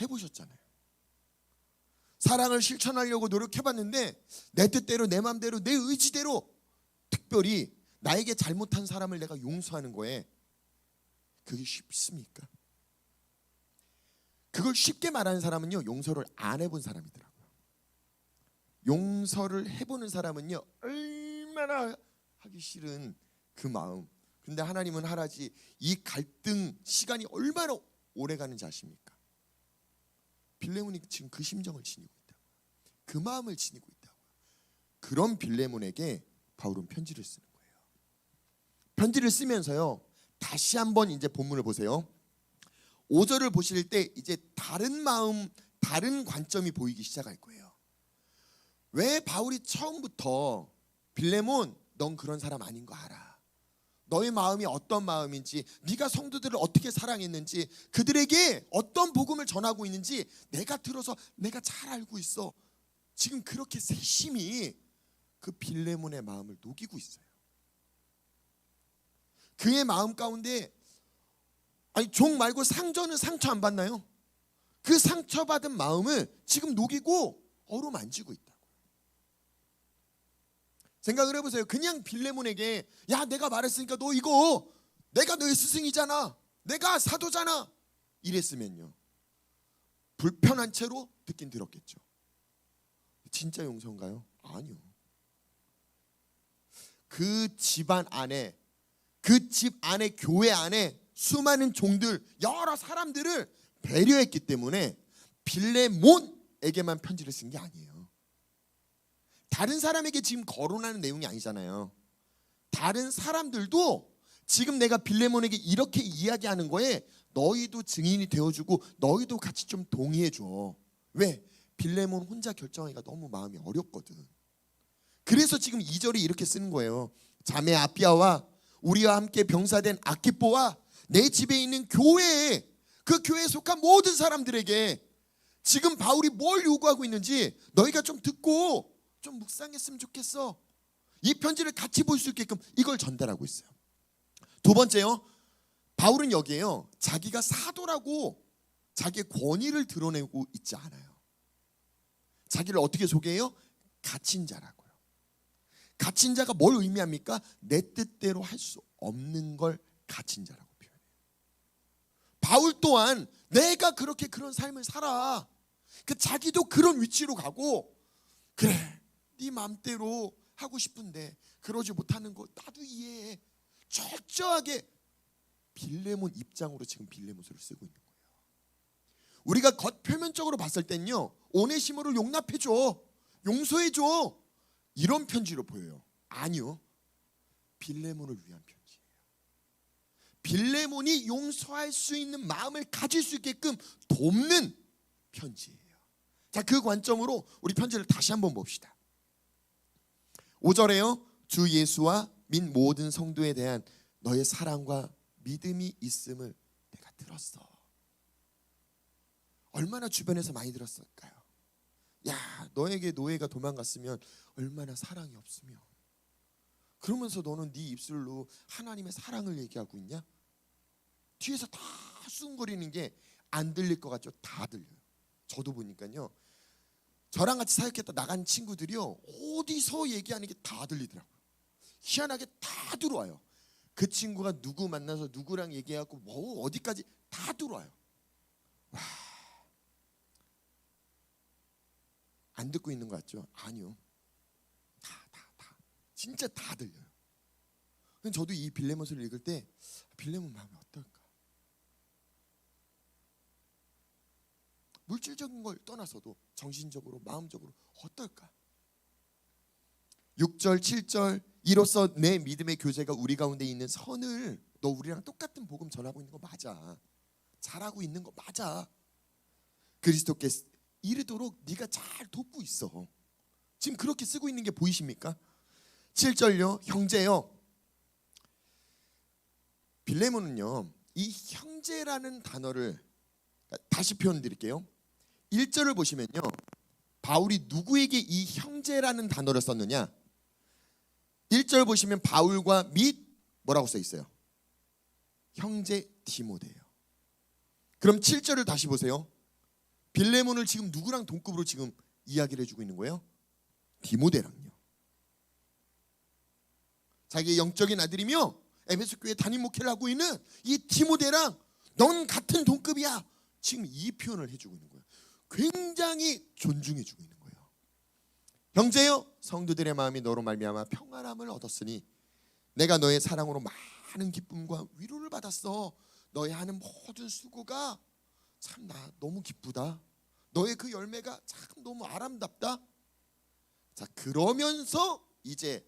해보셨잖아요. 사랑을 실천하려고 노력해봤는데 내 뜻대로, 내 마음대로, 내 의지대로, 특별히 나에게 잘못한 사람을 내가 용서하는 거에 그게 쉽습니까? 그걸 쉽게 말하는 사람은요 용서를 안 해본 사람이더라고요. 용서를 해보는 사람은요 얼마나 하기 싫은 그 마음. 근데 하나님은 하라지 이 갈등 시간이 얼마나 오래 가는지 아십니까? 빌레몬이 지금 그 심정을 지니고 있다. 그 마음을 지니고 있다. 그런 빌레몬에게 바울은 편지를 쓰는 거예요. 편지를 쓰면서요. 다시 한번 이제 본문을 보세요. 5절을 보실 때 이제 다른 마음, 다른 관점이 보이기 시작할 거예요. 왜 바울이 처음부터 빌레몬, 넌 그런 사람 아닌 거 알아. 너의 마음이 어떤 마음인지, 네가 성도들을 어떻게 사랑했는지, 그들에게 어떤 복음을 전하고 있는지 내가 들어서 내가 잘 알고 있어. 지금 그렇게 세심히 그 빌레몬의 마음을 녹이고 있어요. 그의 마음 가운데 아니 종 말고 상전은 상처 안 받나요? 그 상처받은 마음을 지금 녹이고 어루만지고 있다고. 생각을 해보세요. 그냥 빌레몬에게 야 내가 말했으니까 너 이거 내가 너의 스승이잖아, 내가 사도잖아 이랬으면요 불편한 채로 듣긴 들었겠죠. 진짜 용서인가요? 아니요. 그 집안 안에, 그 집 안에, 교회 안에 수많은 종들, 여러 사람들을 배려했기 때문에 빌레몬에게만 편지를 쓴 게 아니에요. 다른 사람에게 지금 거론하는 내용이 아니잖아요. 다른 사람들도 지금 내가 빌레몬에게 이렇게 이야기하는 거에 너희도 증인이 되어주고 너희도 같이 좀 동의해줘. 왜? 빌레몬 혼자 결정하기가 너무 마음이 어렵거든. 그래서 지금 2절이 이렇게 쓰는 거예요. 자매 아피아와 우리와 함께 병사된 아키뽀와 내 집에 있는 교회에, 그 교회에 속한 모든 사람들에게 지금 바울이 뭘 요구하고 있는지 너희가 좀 듣고 좀 묵상했으면 좋겠어. 이 편지를 같이 볼 수 있게끔 이걸 전달하고 있어요. 두 번째요, 바울은 여기에요 자기가 사도라고 자기의 권위를 드러내고 있지 않아요. 자기를 어떻게 소개해요? 갇힌 자라고요. 갇힌 자가 뭘 의미합니까? 내 뜻대로 할 수 없는 걸 갇힌 자라고 표현해요. 바울 또한 내가 그렇게 그런 삶을 살아, 그 자기도 그런 위치로 가고, 그래 네 맘대로 하고 싶은데 그러지 못하는 거 나도 이해해. 철저하게 빌레몬 입장으로 지금 빌레몬서를 쓰고 있는 거예요. 우리가 겉표면적으로 봤을 땐요 오네시모를 용납해줘, 용서해줘 이런 편지로 보여요. 아니요, 빌레몬을 위한 편지예요. 빌레몬이 용서할 수 있는 마음을 가질 수 있게끔 돕는 편지예요. 자, 그 관점으로 우리 편지를 다시 한번 봅시다. 5절에요 주 예수와 민 모든 성도에 대한 너의 사랑과 믿음이 있음을 내가 들었어. 얼마나 주변에서 많이 들었을까요? 야 너에게 노예가 도망갔으면 얼마나 사랑이 없으면, 그러면서 너는 네 입술로 하나님의 사랑을 얘기하고 있냐? 뒤에서 다 수군거리는 게 안 들릴 것 같죠? 다 들려요. 저도 보니까요 저랑 같이 사역했다 나간 친구들이요 어디서 얘기하는 게 다 들리더라고요. 희한하게 다 들어와요. 그 친구가 누구 만나서 누구랑 얘기하고 뭐 어디까지 다 들어와요. 와, 안 듣고 있는 것 같죠? 아니요, 다 진짜 다 들려요. 저도 이 빌레몬서를 읽을 때 빌레몬 마음이 어떨까? 물질적인 걸 떠나서도 정신적으로 마음적으로 어떨까? 6절 7절 이로써 내 믿음의 교제가 우리 가운데 있는 선을, 너 우리랑 똑같은 복음 전하고 있는 거 맞아, 잘하고 있는 거 맞아, 그리스도께 이르도록 네가 잘 돕고 있어. 지금 그렇게 쓰고 있는 게 보이십니까? 7절요 형제요. 빌레몬은요 이 형제라는 단어를 다시 표현 드릴게요. 1절을 보시면요 바울이 누구에게 이 형제라는 단어를 썼느냐, 1절 보시면 바울과 및 뭐라고 써 있어요? 형제 디모데예요. 그럼 7절을 다시 보세요. 빌레몬을 지금 누구랑 동급으로 지금 이야기를 해주고 있는 거예요? 디모데랑요. 자기의 영적인 아들이며 에베소 교회 담임 목회를 하고 있는 이 디모데랑 넌 같은 동급이야, 지금 이 표현을 해주고 있는 거예요. 굉장히 존중해주고 있는 거예요. 형제여 성도들의 마음이 너로 말미암아 평안함을 얻었으니 내가 너의 사랑으로 많은 기쁨과 위로를 받았어. 너의 하는 모든 수고가 참 나 너무 기쁘다. 너의 그 열매가 참 너무 아름답다. 자, 그러면서 이제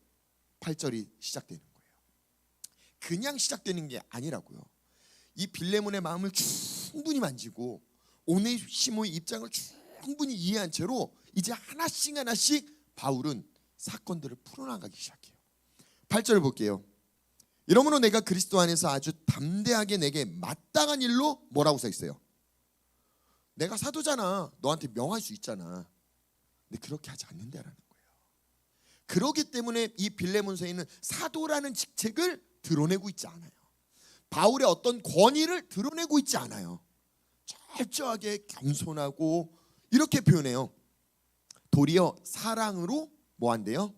8절이 시작되는 거예요. 그냥 시작되는 게 아니라고요. 이 빌레몬의 마음을 충분히 만지고 오네시모의 입장을 충분히 이해한 채로 이제 하나씩 하나씩 바울은 사건들을 풀어나가기 시작해요. 8절 볼게요. 이러므로 내가 그리스도 안에서 아주 담대하게 내게 마땅한 일로 뭐라고 써 있어요? 내가 사도잖아. 너한테 명할 수 있잖아. 근데 그렇게 하지 않는다라는 거예요. 그렇기 때문에 이 빌레몬서에는 사도라는 직책을 드러내고 있지 않아요. 바울의 어떤 권위를 드러내고 있지 않아요. 철저하게 겸손하고 이렇게 표현해요. 도리어 사랑으로 뭐 한대요?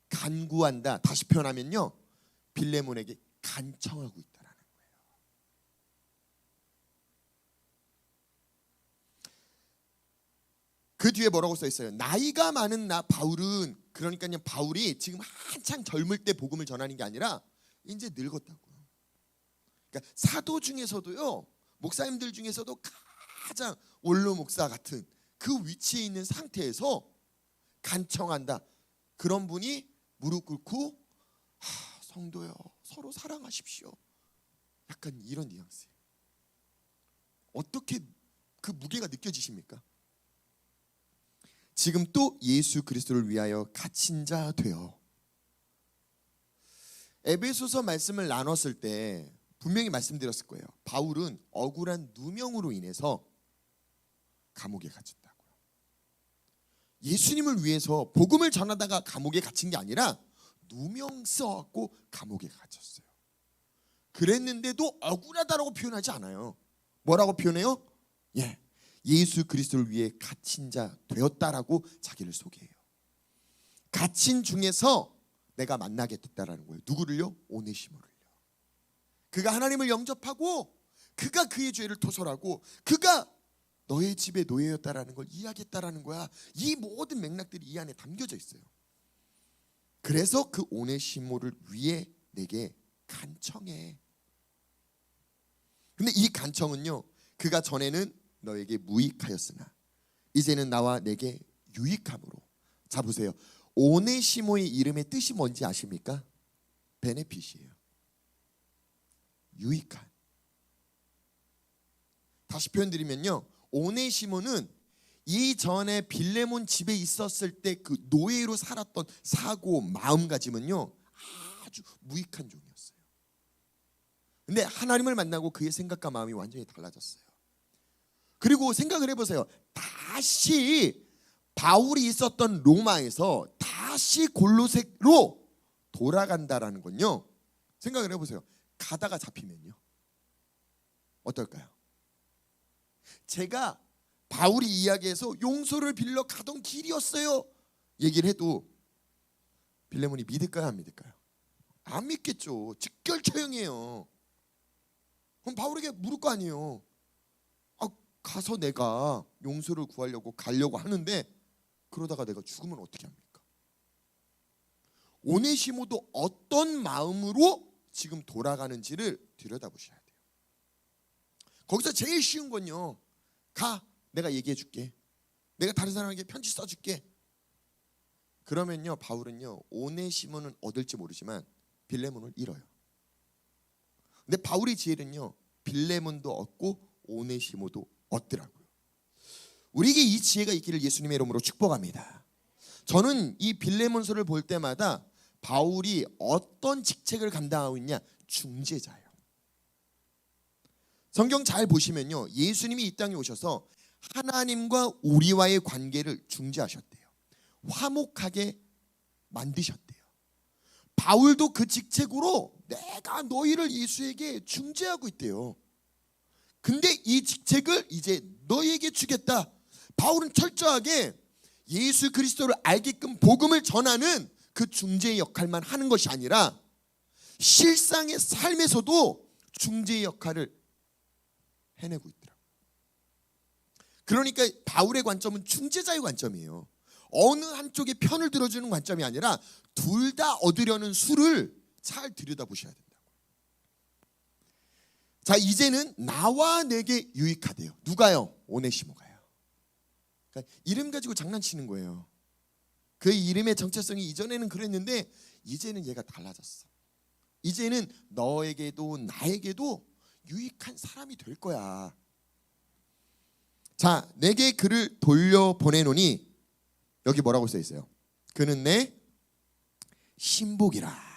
간구한다. 다시 표현하면요, 빌레몬에게 간청하고 있다라는 거예요. 그 뒤에 뭐라고 써 있어요? 나이가 많은 나 바울은, 그러니까요 바울이 지금 한창 젊을 때 복음을 전하는 게 아니라 이제 늙었다고요. 그러니까 사도 중에서도요, 목사님들 중에서도 가장 원로 목사 같은 그 위치에 있는 상태에서 간청한다. 그런 분이 무릎 꿇고 성도요, 서로 사랑하십시오. 약간 이런 뉘앙스예요. 어떻게 그 무게가 느껴지십니까? 지금 또 예수 그리스도를 위하여 갇힌 자 되어. 에베소서 말씀을 나눴을 때 분명히 말씀드렸을 거예요. 바울은 억울한 누명으로 인해서 감옥에 갇혔다고요. 예수님을 위해서 복음을 전하다가 감옥에 갇힌 게 아니라 누명 써갖고 감옥에 갇혔어요. 그랬는데도 억울하다라고 표현하지 않아요. 뭐라고 표현해요? 예수 그리스도를 위해 갇힌 자 되었다라고 자기를 소개해요. 갇힌 중에서 내가 만나게 됐다라는 거예요. 누구를요? 오네시모를요. 그가 하나님을 영접하고 그가 그의 죄를 토설하고 그가 너의 집의 노예였다라는 걸 이야기했다라는 거야. 이 모든 맥락들이 이 안에 담겨져 있어요. 그래서 그 오네시모를 위해 내게 간청해. 근데 이 간청은요, 그가 전에는 너에게 무익하였으나 이제는 나와 내게 유익함으로. 자 보세요. 오네시모의 이름의 뜻이 뭔지 아십니까? 베네핏이에요. 유익한. 다시 표현드리면요, 오네시모는 이전에 빌레몬 집에 있었을 때 그 노예로 살았던 사고 마음가짐은요 아주 무익한 종이었어요. 근데 하나님을 만나고 그의 생각과 마음이 완전히 달라졌어요. 그리고 생각을 해보세요. 다시 바울이 있었던 로마에서 다시 골로새로 돌아간다라는 건요, 생각을 해보세요. 가다가 잡히면요 어떨까요? 제가 바울이 이야기해서 용서를 빌려 가던 길이었어요 얘기를 해도 빌레몬이 믿을까요, 안 믿을까요? 안 믿겠죠. 직결 처형이에요. 그럼 바울에게 물을 거 아니에요. 가서 내가 용서를 구하려고 가려고 하는데 그러다가 내가 죽으면 어떻게 합니까? 오네시모도 어떤 마음으로 지금 돌아가는지를 들여다보셔야 돼요. 거기서 제일 쉬운 건요, 가, 내가 얘기해 줄게. 내가 다른 사람에게 편지 써줄게. 그러면요 바울은요 오네시모는 얻을지 모르지만 빌레몬을 잃어요. 근데 바울의 지혜는요 빌레몬도 얻고 오네시모도 얻더라고요. 우리에게 이 지혜가 있기를 예수님의 이름으로 축복합니다. 저는 이 빌레몬서를 볼 때마다 바울이 어떤 직책을 감당하고 있냐? 중재자예요. 성경 잘 보시면요 예수님이 이 땅에 오셔서 하나님과 우리와의 관계를 중재하셨대요. 화목하게 만드셨대요. 바울도 그 직책으로 내가 너희를 예수에게 중재하고 있대요. 근데 이 직책을 이제 너희에게 주겠다. 바울은 철저하게 예수 그리스도를 알게끔 복음을 전하는 그 중재의 역할만 하는 것이 아니라 실상의 삶에서도 중재의 역할을 해내고 있더라고요. 그러니까 바울의 관점은 중재자의 관점이에요. 어느 한쪽의 편을 들어주는 관점이 아니라 둘 다 얻으려는 수를 잘 들여다보셔야 된다고. 자, 이제는 나와 내게 유익하대요. 누가요? 오네시모가요. 그러니까 이름 가지고 장난치는 거예요. 그 이름의 정체성이 이전에는 그랬는데 이제는 얘가 달라졌어. 이제는 너에게도 나에게도 유익한 사람이 될 거야. 자, 내게 그를 돌려보내노니 여기 뭐라고 써 있어요? 그는 내 신복이라.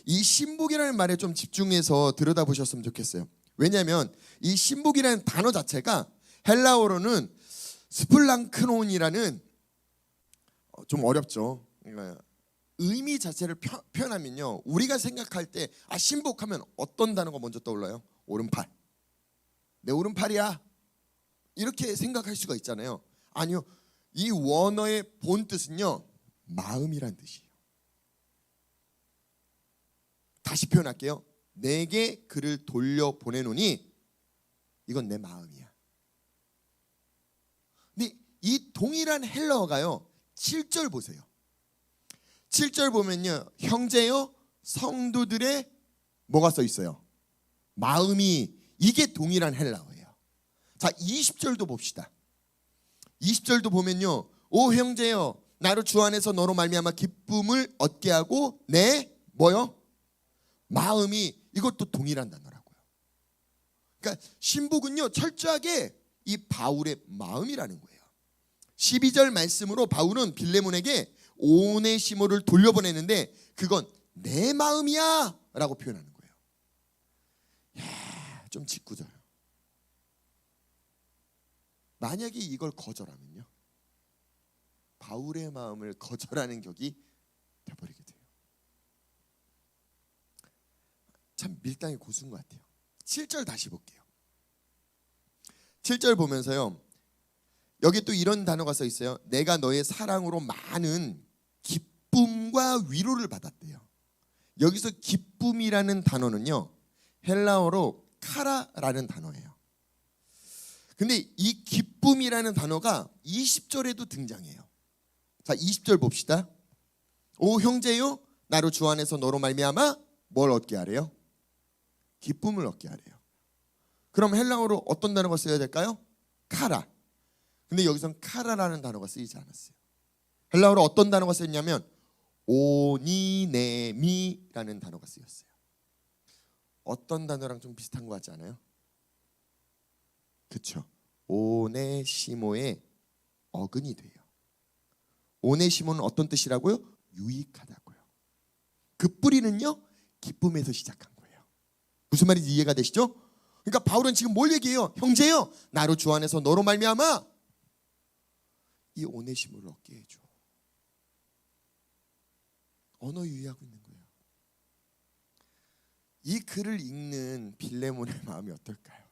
이 신복이라는 말에 좀 집중해서 들여다보셨으면 좋겠어요. 왜냐하면 이 신복이라는 단어 자체가 헬라어로는 스플랑크논이라는 좀 어렵죠. 그러니까 의미 자체를 표현하면요, 우리가 생각할 때 신복하면 어떤 단어가 먼저 떠올라요? 오른팔. 내 오른팔이야. 이렇게 생각할 수가 있잖아요. 아니요, 이 원어의 본 뜻은요, 마음이란 뜻이에요. 다시 표현할게요. 내게 그를 돌려보내노니 이건 내 마음이야. 근데 이 동일한 헬라어가요, 7절 보세요. 7절 보면요, 형제여 성도들의 뭐가 써 있어요? 마음이. 이게 동일한 헬라어예요. 자, 20절도 봅시다. 20절도 보면요, 오 형제여 나로 주 안에서 너로 말미암아 기쁨을 얻게 하고 내 뭐요? 마음이. 이것도 동일한 단어라고요. 그러니까 신복은요 철저하게 이 바울의 마음이라는 거예요. 12절 말씀으로 바울은 빌레몬에게 오네시모를 돌려보내는데 그건 내 마음이야 라고 표현하는 거예요. 야, 좀 짓궂어요. 만약에 이걸 거절하면요, 바울의 마음을 거절하는 격이 돼버리게 돼요. 참 밀당의 고수인 것 같아요. 7절 다시 볼게요. 7절 보면서요, 여기 또 이런 단어가 써 있어요. 내가 너의 사랑으로 많은 기쁨과 위로를 받았대요. 여기서 기쁨이라는 단어는요, 헬라어로 카라라는 단어예요. 근데 이 기쁨이라는 단어가 20절에도 등장해요. 자, 20절 봅시다. 오 형제요 나로 주 안에서 너로 말미암아 뭘 얻게 하래요? 기쁨을 얻게 하래요. 그럼 헬라어로 어떤 단어가 써야 될까요? 카라. 근데 여기선 카라라는 단어가 쓰이지 않았어요. 헬라어로 어떤 단어가 쓰였냐면 오니네미라는 단어가 쓰였어요. 어떤 단어랑 좀 비슷한 것 같지 않아요? 그렇죠. 오네시모의 어근이 돼요. 오네시모는 어떤 뜻이라고요? 유익하다고요. 그 뿌리는요, 기쁨에서 시작한 거예요. 무슨 말인지 이해가 되시죠? 그러니까 바울은 지금 뭘 얘기해요? 형제요 나로 주 안에서 너로 말미암아 이 오네시모를 얻게 해줘. 언어 유희하고 있는 거예요. 이 글을 읽는 빌레몬의 마음이 어떨까요?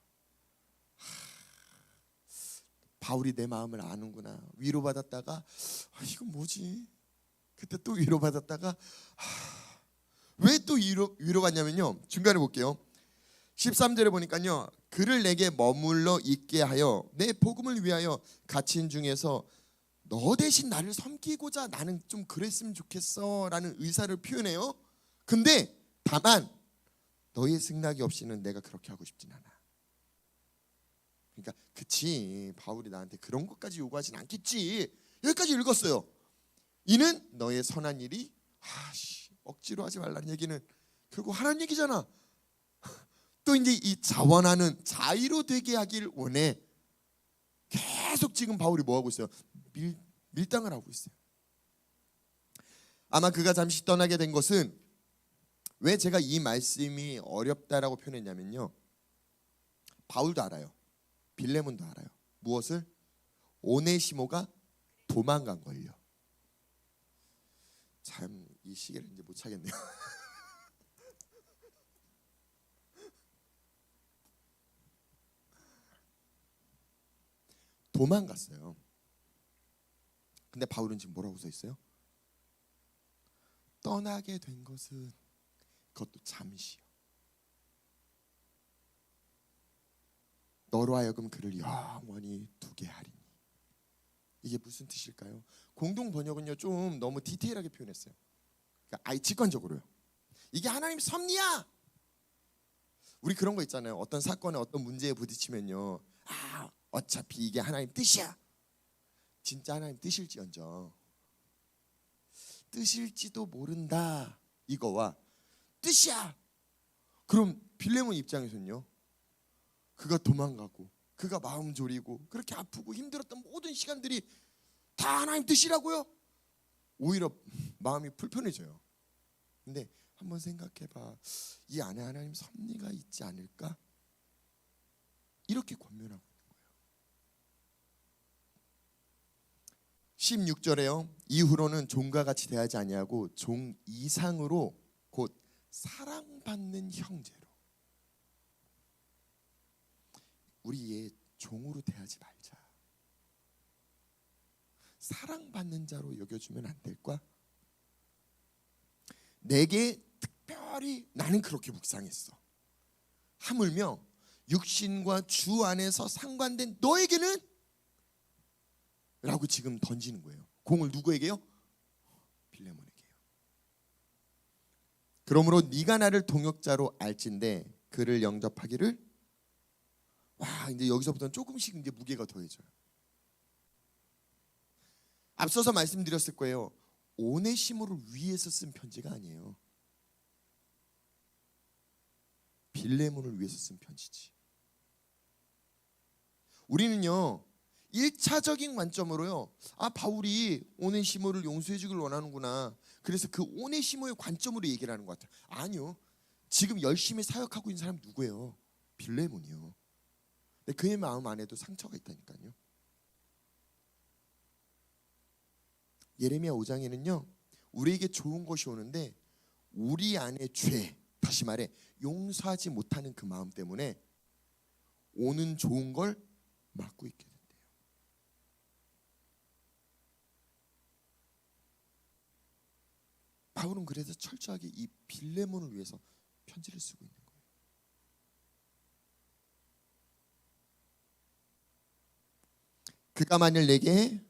바울이 내 마음을 아는구나. 위로받았다가 이건 뭐지? 그때 또 위로받았다가 왜 또 위로받냐면요, 중간에 볼게요. 13절에 보니까요, 그를 내게 머물러 있게 하여 내 복음을 위하여 갇힌 중에서 너 대신 나를 섬기고자 나는 좀 그랬으면 좋겠어 라는 의사를 표현해요. 근데 다만 너의 승낙이 없이는 내가 그렇게 하고 싶진 않아. 그러니까 그치, 바울이 나한테 그런 것까지 요구하진 않겠지. 여기까지 읽었어요. 이는 너의 선한 일이 억지로 하지 말라는 얘기는 결국 하라는 얘기잖아. 또 이제 이 자원하는 자의로 되게 하길 원해. 계속 지금 바울이 뭐 하고 있어요? 밀당을 하고 있어요. 아마 그가 잠시 떠나게 된 것은, 왜 제가 이 말씀이 어렵다라고 표현했냐면요, 바울도 알아요. 빌레몬도 알아요. 무엇을? 오네시모가 도망간 걸요. 참 이 시계를 이제 못 차겠네요. 도망갔어요. 근데 바울은 지금 뭐라고 써 있어요? 떠나게 된 것은 그것도 잠시요. 너로 하여금 그를 영원히 두게 하리니. 이게 무슨 뜻일까요? 공동 번역은요 좀 너무 디테일하게 표현했어요. 그러니까 아예 직관적으로요. 이게 하나님 섭리야. 우리 그런 거 있잖아요. 어떤 사건에 어떤 문제에 부딪히면요, 어차피 이게 하나님 뜻이야. 진짜 하나님 뜻일지언정 뜻일지도 모른다 이거와 뜻이야. 그럼 빌레몬 입장에서는요. 그가 도망가고 그가 마음 졸이고 그렇게 아프고 힘들었던 모든 시간들이 다 하나님 뜻이라고요? 오히려 마음이 불편해져요. 근데 한번 생각해봐. 이 안에 하나님 섭리가 있지 않을까? 이렇게 권면하고 있는 거예요. 16절에요. 이후로는 종과 같이 대하지 아니하고 종 이상으로 곧 사랑받는 형제로. 우리 얘 종으로 대하지 말자. 사랑받는 자로 여겨주면 안 될까? 내게 특별히 나는 그렇게 묵상했어. 하물며 육신과 주 안에서 상관된 너에게는 라고 지금 던지는 거예요. 공을 누구에게요? 빌레몬에게요. 그러므로 네가 나를 동역자로 알진대 그를 영접하기를. 와, 이제 여기서부터는 조금씩 이제 무게가 더해져요. 앞서서 말씀드렸을 거예요. 오네시모를 위해서 쓴 편지가 아니에요. 빌레몬을 위해서 쓴 편지지. 우리는요 1차적인 관점으로요, 아 바울이 오네시모를 용서해 주길 원하는구나, 그래서 그 오네시모의 관점으로 얘기를 하는 것 같아요. 아니요, 지금 열심히 사역하고 있는 사람 누구예요? 빌레몬이요. 근데 그의 마음 안에도 상처가 있다니까요. 예레미야 5장에는요 우리에게 좋은 것이 오는데 우리 안의 죄, 다시 말해 용서하지 못하는 그 마음 때문에 오는 좋은 걸 막고 있게 된대요. 바울은 그래서 철저하게 이 빌레몬을 위해서 편지를 쓰고 있는 거예요. 그가 만일 내게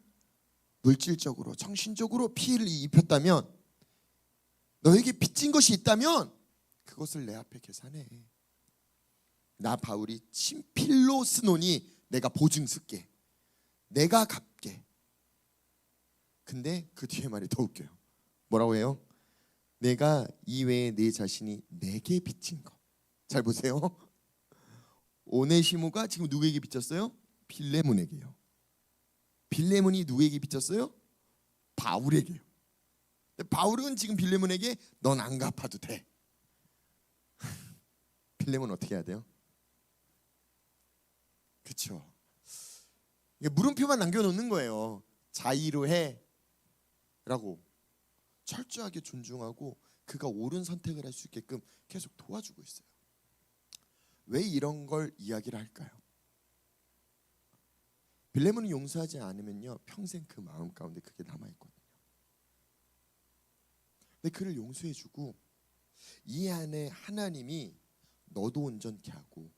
물질적으로 정신적으로 피해를 입혔다면, 너에게 빚진 것이 있다면 그것을 내 앞에 계산해. 나 바울이 친필로 쓰노니 내가 보증 쓸게. 내가 갚게. 근데 그 뒤에 말이 더 웃겨요. 뭐라고 해요? 내가 이외에 내 자신이 내게 빚진 것. 잘 보세요. 오네시모가 지금 누구에게 빚졌어요? 빌레몬에게요. 빌레몬이 누구에게 빚졌어요? 바울에게요. 바울은 지금 빌레몬에게 넌 안 갚아도 돼. 빌레몬 어떻게 해야 돼요? 그렇죠. 물음표만 남겨놓는 거예요. 자의로 해 라고 철저하게 존중하고 그가 옳은 선택을 할 수 있게끔 계속 도와주고 있어요. 왜 이런 걸 이야기를 할까요? 빌레몬을 용서하지 않으면요 평생 그 마음 가운데 그게 남아있거든요. 근데 그를 용서해주고 이 안에 하나님이 너도 온전케 하고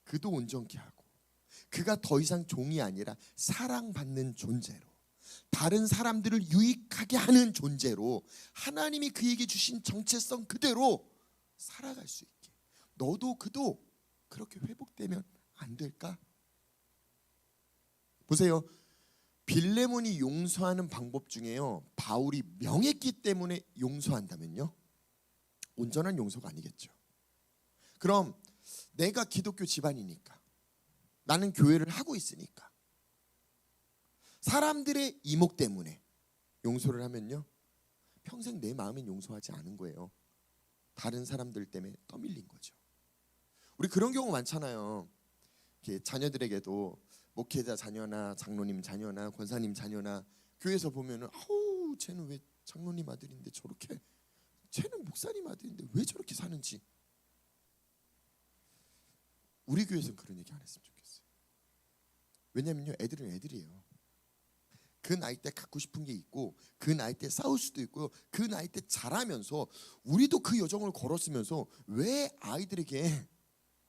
그도 온전케 하고 그가 더 이상 종이 아니라 사랑받는 존재로, 다른 사람들을 유익하게 하는 존재로 하나님이 그에게 주신 정체성 그대로 살아갈 수 있게, 너도 그도 그렇게 회복되면 안 될까? 보세요. 빌레몬이 용서하는 방법 중에요, 바울이 명했기 때문에 용서한다면요 온전한 용서가 아니겠죠. 그럼 내가 기독교 집안이니까, 나는 교회를 하고 있으니까 사람들의 이목 때문에 용서를 하면요 평생 내 마음엔 용서하지 않은 거예요. 다른 사람들 때문에 떠밀린 거죠. 우리 그런 경우 많잖아요. 이렇게 자녀들에게도 목회자 자녀나 장로님 자녀나 권사님 자녀나 교회에서 보면은 아우 쟤는 왜 장로님 아들인데 저렇게, 쟤는 목사님 아들인데 왜 저렇게 사는지. 우리 교회에서는 그런 얘기 안 했으면 좋겠어요. 왜냐면요 애들은 애들이에요. 그 나이 때 갖고 싶은 게 있고 그 나이 때 싸울 수도 있고요. 그 나이 때 자라면서 우리도 그 여정을 걸었으면서 왜 아이들에게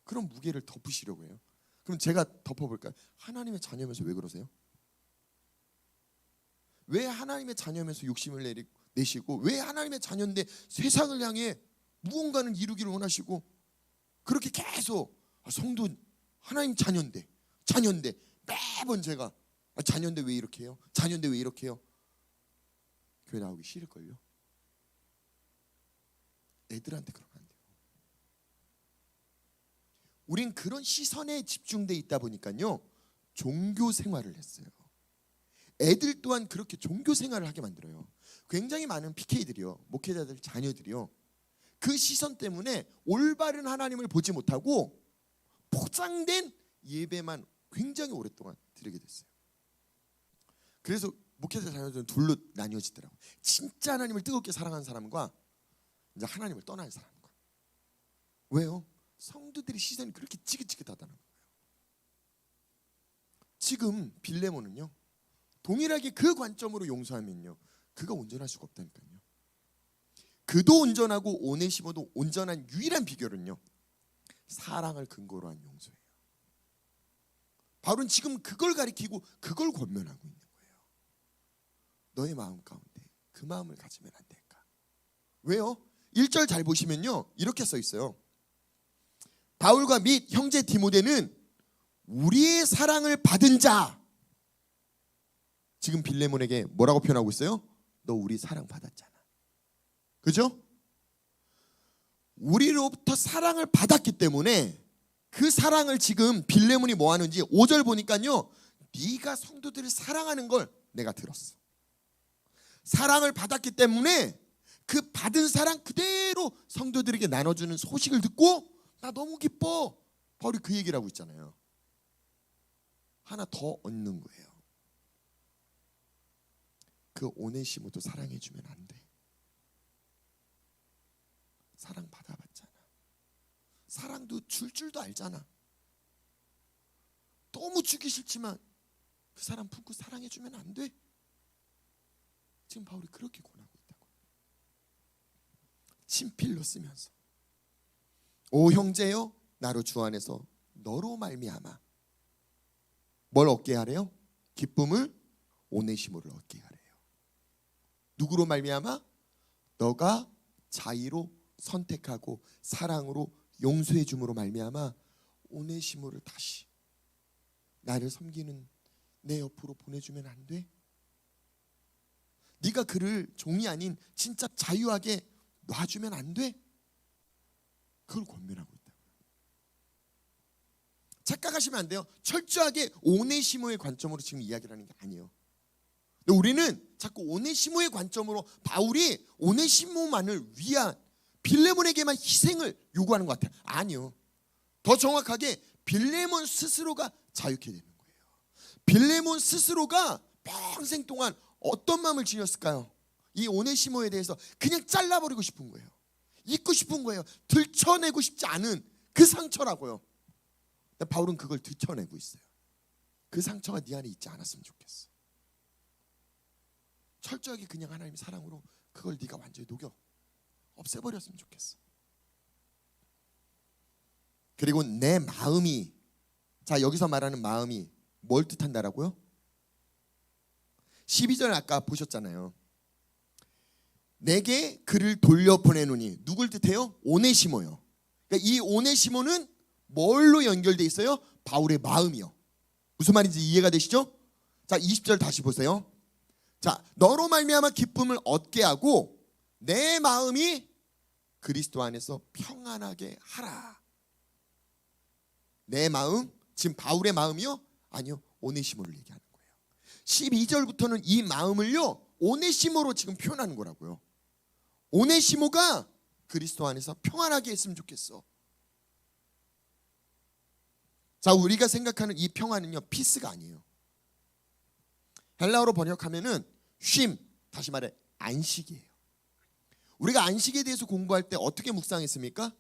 그런 무게를 덮으시려고 해요? 그럼 제가 덮어볼까요? 하나님의 자녀면서 왜 그러세요? 왜 하나님의 자녀면서 욕심을 내시고, 왜 하나님의 자녀인데 세상을 향해 무언가는 이루기를 원하시고 그렇게 계속 성도 하나님 자녀인데 매번 제가 자녀인데 왜 이렇게 해요? 자녀인데 왜 이렇게 해요? 교회 나오기 싫을걸요? 애들한테 그러면 안 돼요. 우린 그런 시선에 집중돼 있다 보니까요 종교 생활을 했어요. 애들 또한 그렇게 종교 생활을 하게 만들어요. 굉장히 많은 PK들이요, 목회자들 자녀들이요, 그 시선 때문에 올바른 하나님을 보지 못하고 포장된 예배만 굉장히 오랫동안 드리게 됐어요. 그래서 목회자 자녀들은 둘로 나뉘어지더라고요. 진짜 하나님을 뜨겁게 사랑하는 사람과 이제 하나님을 떠난 사람과. 왜요? 성도들의 시선이 그렇게 지긋지긋하다는 거예요. 지금 빌레몬은요 동일하게 그 관점으로 용서하면요 그가 온전할 수가 없다니까요. 그도 온전하고 오네시모도 온전한 유일한 비결은요 사랑을 근거로 한 용서예요. 바울은 지금 그걸 가리키고 그걸 권면하고 있는 거예요. 너의 마음 가운데 그 마음을 가지면 안 될까? 왜요? 1절 잘 보시면요 이렇게 써 있어요. 바울과 및 형제 디모데는 우리의 사랑을 받은 자. 지금 빌레몬에게 뭐라고 표현하고 있어요? 너 우리 사랑 받았잖아. 그죠? 우리로부터 사랑을 받았기 때문에 그 사랑을 지금 빌레몬이 뭐 하는지 5절 보니까요 네가 성도들을 사랑하는 걸 내가 들었어. 사랑을 받았기 때문에 그 받은 사랑 그대로 성도들에게 나눠주는 소식을 듣고 나 너무 기뻐. 바울이 그 얘기를 하고 있잖아요. 하나 더 얻는 거예요. 그 오네시모도 사랑해주면 안 돼. 사랑 받아봤잖아. 사랑도 줄 줄도 알잖아. 너무 주기 싫지만 그 사람 품고 사랑해주면 안 돼. 지금 바울이 그렇게 권하고 있다고. 친필로 쓰면서 오 형제여 나로 주 안에서 너로 말미암아 뭘 얻게 하래요? 기쁨을 오네시모를 얻게 하래요. 누구로 말미암아? 너가 자의로 선택하고 사랑으로 용서해 줌으로 말미암아 오네시모를 다시 나를 섬기는 내 옆으로 보내주면 안 돼? 네가 그를 종이 아닌 진짜 자유하게 놔주면 안 돼? 그걸 권면하고 있다고요. 착각하시면 안 돼요. 철저하게 오네시모의 관점으로 지금 이야기를 하는 게 아니에요. 근데 우리는 자꾸 오네시모의 관점으로 바울이 오네시모만을 위한 빌레몬에게만 희생을 요구하는 것 같아요. 아니요. 더 정확하게 빌레몬 스스로가 자유케 되는 거예요. 빌레몬 스스로가 평생 동안 어떤 마음을 지녔을까요? 이 오네시모에 대해서 그냥 잘라버리고 싶은 거예요. 잊고 싶은 거예요. 들춰내고 싶지 않은 그 상처라고요. 바울은 그걸 들춰내고 있어요. 그 상처가 네 안에 있지 않았으면 좋겠어. 철저하게 그냥 하나님 사랑으로 그걸 네가 완전히 녹여 없애버렸으면 좋겠어. 그리고 내 마음이, 자 여기서 말하는 마음이 뭘 뜻한다라고요? 12절 아까 보셨잖아요. 내게 그를 돌려보내노니 누굴 뜻해요? 오네시모요. 그러니까 이 오네시모는 뭘로 연결돼 있어요? 바울의 마음이요. 무슨 말인지 이해가 되시죠? 자 20절 다시 보세요. 자 너로 말미암아 기쁨을 얻게 하고 내 마음이 그리스도 안에서 평안하게 하라. 내 마음, 지금 바울의 마음이요? 아니요, 오네시모를 얘기하는 거예요. 12절부터는 이 마음을요 오네시모로 지금 표현하는 거라고요. 오네시모가 그리스도 안에서 평안하게 했으면 좋겠어. 자 우리가 생각하는 이 평안은요 피스가 아니에요. 헬라어로 번역하면은 쉼, 다시 말해 안식이에요. 우리가 안식에 대해서 공부할 때 어떻게 묵상했습니까?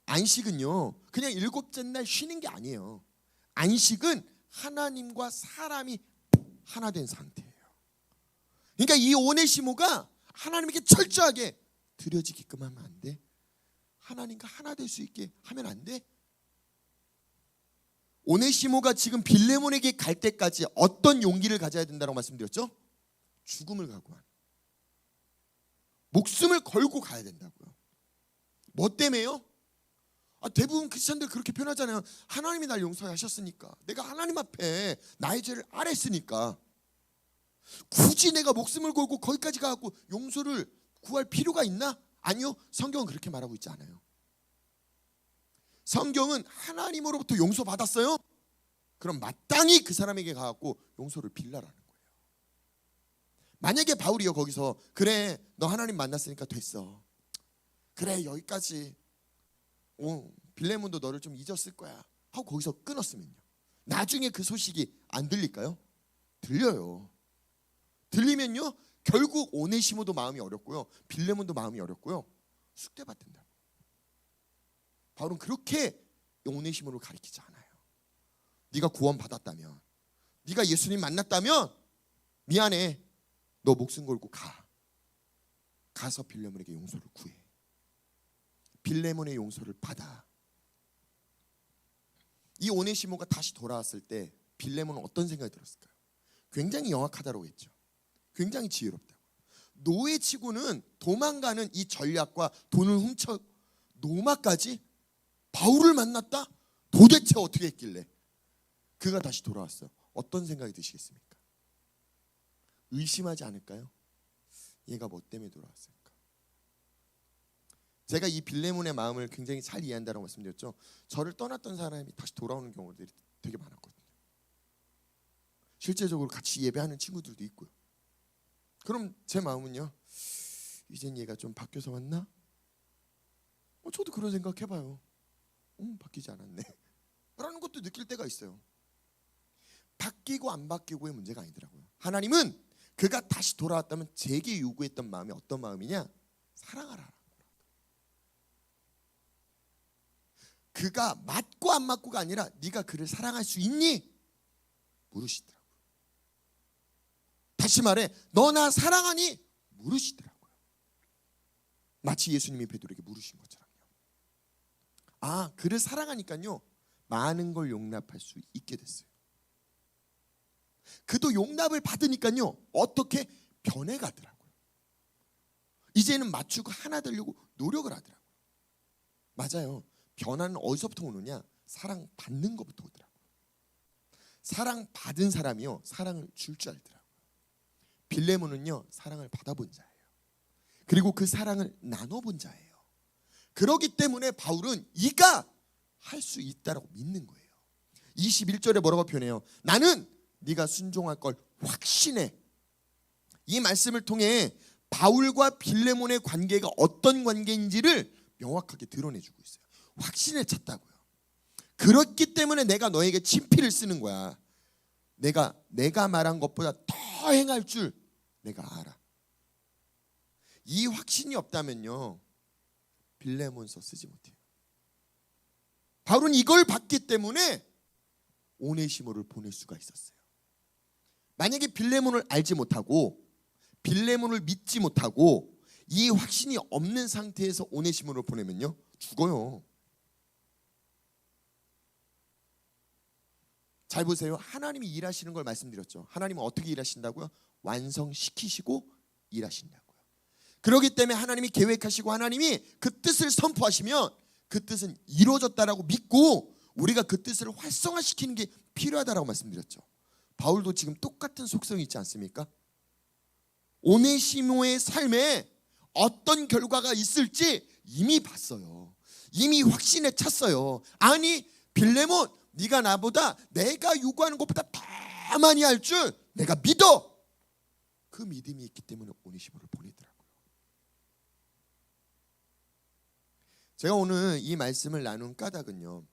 안식은요 그냥 일곱째 날 쉬는 게 아니에요. 안식은 하나님과 사람이 하나 된 상태예요. 그러니까 이 오네시모가 하나님에게 철저하게 드려지게끔 하면 안 돼. 하나님과 하나 될 수 있게 하면 안 돼. 오네시모가 지금 빌레몬에게 갈 때까지 어떤 용기를 가져야 된다고 말씀드렸죠? 죽음을 각오한, 목숨을 걸고 가야 된다고요. 뭐 때문에요? 대부분 크리스천들 그렇게 표현하잖아요. 하나님이 날 용서하셨으니까, 내가 하나님 앞에 나의 죄를 알았으니까 굳이 내가 목숨을 걸고 거기까지 가고 용서를 구할 필요가 있나? 아니요, 성경은 그렇게 말하고 있지 않아요. 성경은 하나님으로부터 용서받았어요? 그럼 마땅히 그 사람에게 가갖고 용서를 빌라라는 거예요. 만약에 바울이요 거기서 그래 너 하나님 만났으니까 됐어, 그래 여기까지, 빌레몬도 너를 좀 잊었을 거야 하고 거기서 끊었으면요, 나중에 그 소식이 안 들릴까요? 들려요. 들리면요 결국 오네시모도 마음이 어렵고요, 빌레몬도 마음이 어렵고요, 쑥대밭된다. 바울은 그렇게 오네시모를 가리키지 않아요. 네가 구원받았다면, 네가 예수님 만났다면 미안해, 너 목숨 걸고 가서 빌레몬에게 용서를 구해. 빌레몬의 용서를 받아. 이 오네시모가 다시 돌아왔을 때 빌레몬은 어떤 생각이 들었을까요? 굉장히 영악하다고 했죠. 굉장히 지혜롭다고. 노예치고는 도망가는 이 전략과 돈을 훔쳐 노마까지 바울을 만났다? 도대체 어떻게 했길래 그가 다시 돌아왔어요? 어떤 생각이 드시겠습니까? 의심하지 않을까요? 얘가 뭐 때문에 돌아왔을까? 제가 이 빌레몬의 마음을 굉장히 잘 이해한다고 말씀드렸죠. 저를 떠났던 사람이 다시 돌아오는 경우들이 되게 많았거든요. 실제적으로 같이 예배하는 친구들도 있고요. 그럼 제 마음은요, 이젠 얘가 좀 바뀌어서 왔나? 저도 그런 생각 해봐요. 바뀌지 않았네 라는 것도 느낄 때가 있어요. 바뀌고 안 바뀌고의 문제가 아니더라고요. 하나님은 그가 다시 돌아왔다면 제게 요구했던 마음이 어떤 마음이냐? 사랑하라. 그가 맞고 안 맞고가 아니라 네가 그를 사랑할 수 있니? 물으시더라고요. 다시 말해, 너 나 사랑하니? 물으시더라고요. 마치 예수님이 베드로에게 물으신 것처럼요. 그를 사랑하니까요 많은 걸 용납할 수 있게 됐어요. 그도 용납을 받으니까요 어떻게 변해가더라고요. 이제는 맞추고 하나 되려고 노력을 하더라고요. 맞아요. 변화는 어디서부터 오느냐? 사랑 받는 것부터 오더라고요. 사랑 받은 사람이요 사랑을 줄 줄 알더라고요. 빌레몬은요 사랑을 받아본 자예요. 그리고 그 사랑을 나눠본 자예요. 그렇기 때문에 바울은 이가 할 수 있다라고 믿는 거예요. 21절에 뭐라고 표현해요? 나는 네가 순종할 걸 확신해. 이 말씀을 통해 바울과 빌레몬의 관계가 어떤 관계인지를 명확하게 드러내주고 있어요. 확신을 찾다고요. 그렇기 때문에 내가 너에게 친필을 쓰는 거야. 내가 말한 것보다 더 행할 줄 내가 알아. 이 확신이 없다면요 빌레몬서 쓰지 못해요. 바울은 이걸 봤기 때문에 오네시모를 보낼 수가 있었어요. 만약에 빌레몬을 알지 못하고 빌레몬을 믿지 못하고 이 확신이 없는 상태에서 오네시모를 보내면요 죽어요. 잘 보세요. 하나님이 일하시는 걸 말씀드렸죠. 하나님은 어떻게 일하신다고요? 완성시키시고 일하신다고요. 그렇기 때문에 하나님이 계획하시고 하나님이 그 뜻을 선포하시면 그 뜻은 이루어졌다라고 믿고 우리가 그 뜻을 활성화시키는 게 필요하다라고 말씀드렸죠. 바울도 지금 똑같은 속성이 있지 않습니까? 오네시모의 삶에 어떤 결과가 있을지 이미 봤어요. 이미 확신에 찼어요. 아니 빌레몬 네가 나보다 내가 요구하는 것보다 더 많이 할 줄 내가 믿어. 그 믿음이 있기 때문에 오네시모를 보내더라고요. 제가 오늘 이 말씀을 나눈 까닭은요,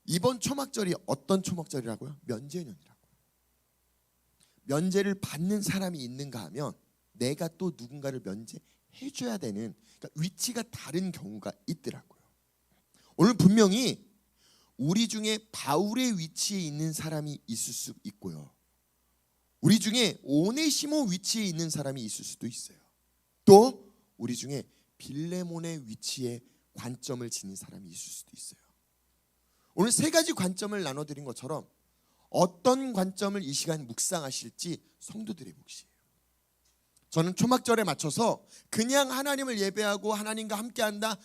이번 초막절이 어떤 초막절이라고요? 면제년이라고요. 면제를 받는 사람이 있는가 하면 내가 또 누군가를 면제해줘야 되는, 그러니까 위치가 다른 경우가 있더라고요. 오늘 분명히 우리 중에 바울의 위치에 있는 사람이 있을 수 있고요, 우리 중에 오네시모 위치에 있는 사람이 있을 수도 있어요. 또 우리 중에 빌레몬의 위치에 관점을 지닌 사람이 있을 수도 있어요. 오늘 세 가지 관점을 나눠드린 것처럼 어떤 관점을 이 시간 묵상하실지 성도들의 몫이에요. 저는 초막절에 맞춰서 그냥 하나님을 예배하고 하나님과 함께한다.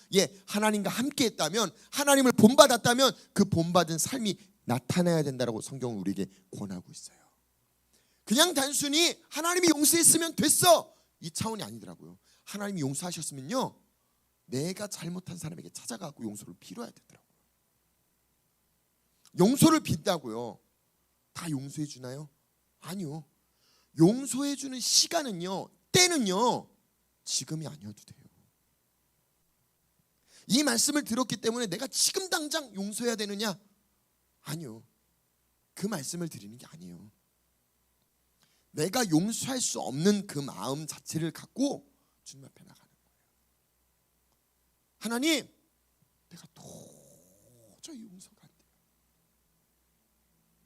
하나님과 함께했다면, 하나님을 본받았다면 그 본받은 삶이 나타나야 된다라고 성경은 우리에게 권하고 있어요. 그냥 단순히 하나님이 용서했으면 됐어, 이 차원이 아니더라고요. 하나님이 용서하셨으면요, 내가 잘못한 사람에게 찾아가고 용서를 빌어야 되더라고요. 용서를 빈다고요 다 용서해 주나요? 아니요. 용서해 주는 시간은요, 때는요, 지금이 아니어도 돼요. 이 말씀을 들었기 때문에 내가 지금 당장 용서해야 되느냐? 아니요. 그 말씀을 드리는 게 아니에요. 내가 용서할 수 없는 그 마음 자체를 갖고 주님 앞에 나가는 거예요. 하나님, 내가 도저히 용서가 안 돼요.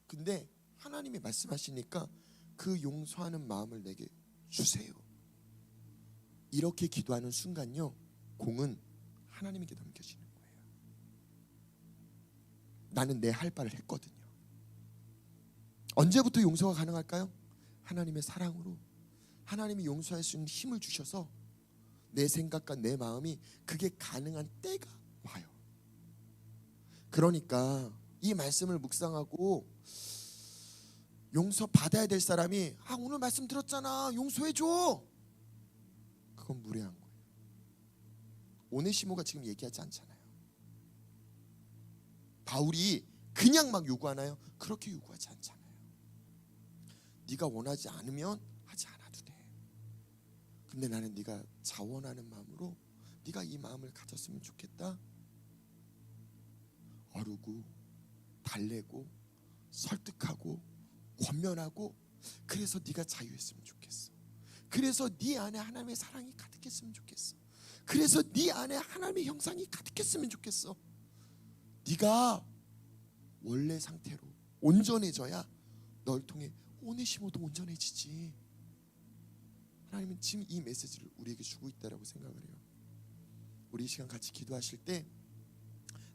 근데 하나님이 말씀하시니까 그 용서하는 마음을 내게 주세요. 이렇게 기도하는 순간요, 공은 하나님에게 넘겨지는 거예요. 나는 내 할 바를 했거든요. 언제부터 용서가 가능할까요? 하나님의 사랑으로. 하나님이 용서할 수 있는 힘을 주셔서 내 생각과 내 마음이 그게 가능한 때가 와요. 그러니까 이 말씀을 묵상하고 용서 받아야 될 사람이 오늘 말씀 들었잖아, 용서해줘, 그건 무례한 거예요. 오네시모가 지금 얘기하지 않잖아요. 바울이 그냥 막 요구하나요? 그렇게 요구하지 않잖아요. 네가 원하지 않으면 하지 않아도 돼. 근데 나는 네가 자원하는 마음으로 네가 이 마음을 가졌으면 좋겠다. 어르고 달래고 설득하고 권면하고, 그래서 네가 자유했으면 좋겠어. 그래서 네 안에 하나님의 사랑이 가득했으면 좋겠어. 그래서 네 안에 하나님의 형상이 가득했으면 좋겠어. 네가 원래 상태로 온전해져야 널 통해 오네시모도 온전해지지. 하나님은 지금 이 메시지를 우리에게 주고 있다라고 생각을 해요. 우리 이 시간 같이 기도하실 때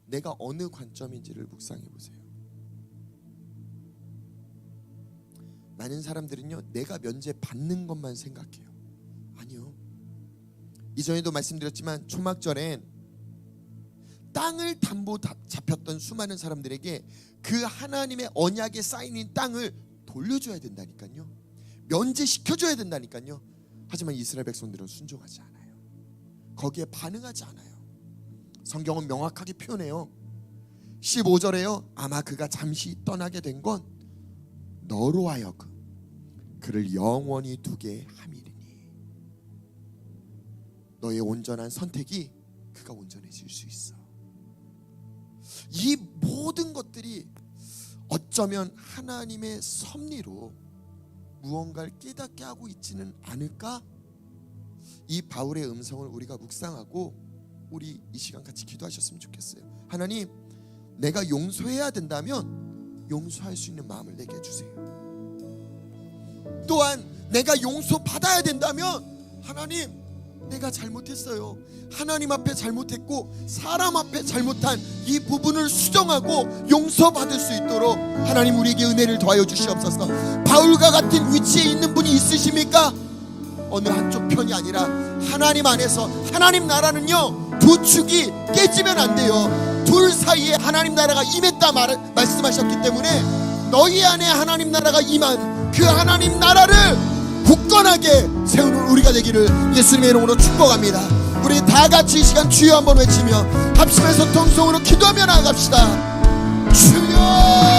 내가 어느 관점인지를 묵상해 보세요. 많은 사람들은요, 내가 면제 받는 것만 생각해요. 아니요. 이전에도 말씀드렸지만 초막절엔 땅을 담보 잡혔던 수많은 사람들에게 그 하나님의 언약에 쌓인 땅을 돌려줘야 된다니까요. 면제시켜줘야 된다니까요. 하지만 이스라엘 백성들은 순종하지 않아요. 거기에 반응하지 않아요. 성경은 명확하게 표현해요. 15절에요. 아마 그가 잠시 떠나게 된 건 너로 하여금 그를 영원히 두게 함이리니. 너의 온전한 선택이 그가 온전해질 수 있어. 이 모든 것들이 어쩌면 하나님의 섭리로 무언가를 깨닫게 하고 있지는 않을까? 이 바울의 음성을 우리가 묵상하고 우리 이 시간 같이 기도하셨으면 좋겠어요. 하나님, 내가 용서해야 된다면 용서할 수 있는 마음을 내게 해주세요. 또한 내가 용서받아야 된다면 하나님, 내가 잘못했어요. 하나님 앞에 잘못했고 사람 앞에 잘못한 이 부분을 수정하고 용서받을 수 있도록 하나님 우리에게 은혜를 더하여 주시옵소서. 바울과 같은 위치에 있는 분이 있으십니까? 어느 한쪽 편이 아니라 하나님 안에서, 하나님 나라는요, 두 축이 깨지면 안 돼요. 둘 사이에 하나님 나라가 임했다 말씀하셨기 때문에 너희 안에 하나님 나라가 임한 그 하나님 나라를 굳건하게 세우는 우리가 되기를 예수님의 이름으로 축복합니다. 우리 다 같이 이 시간 주여 한번 외치며 합심해서 통성으로 기도하며 나아갑시다. 주여.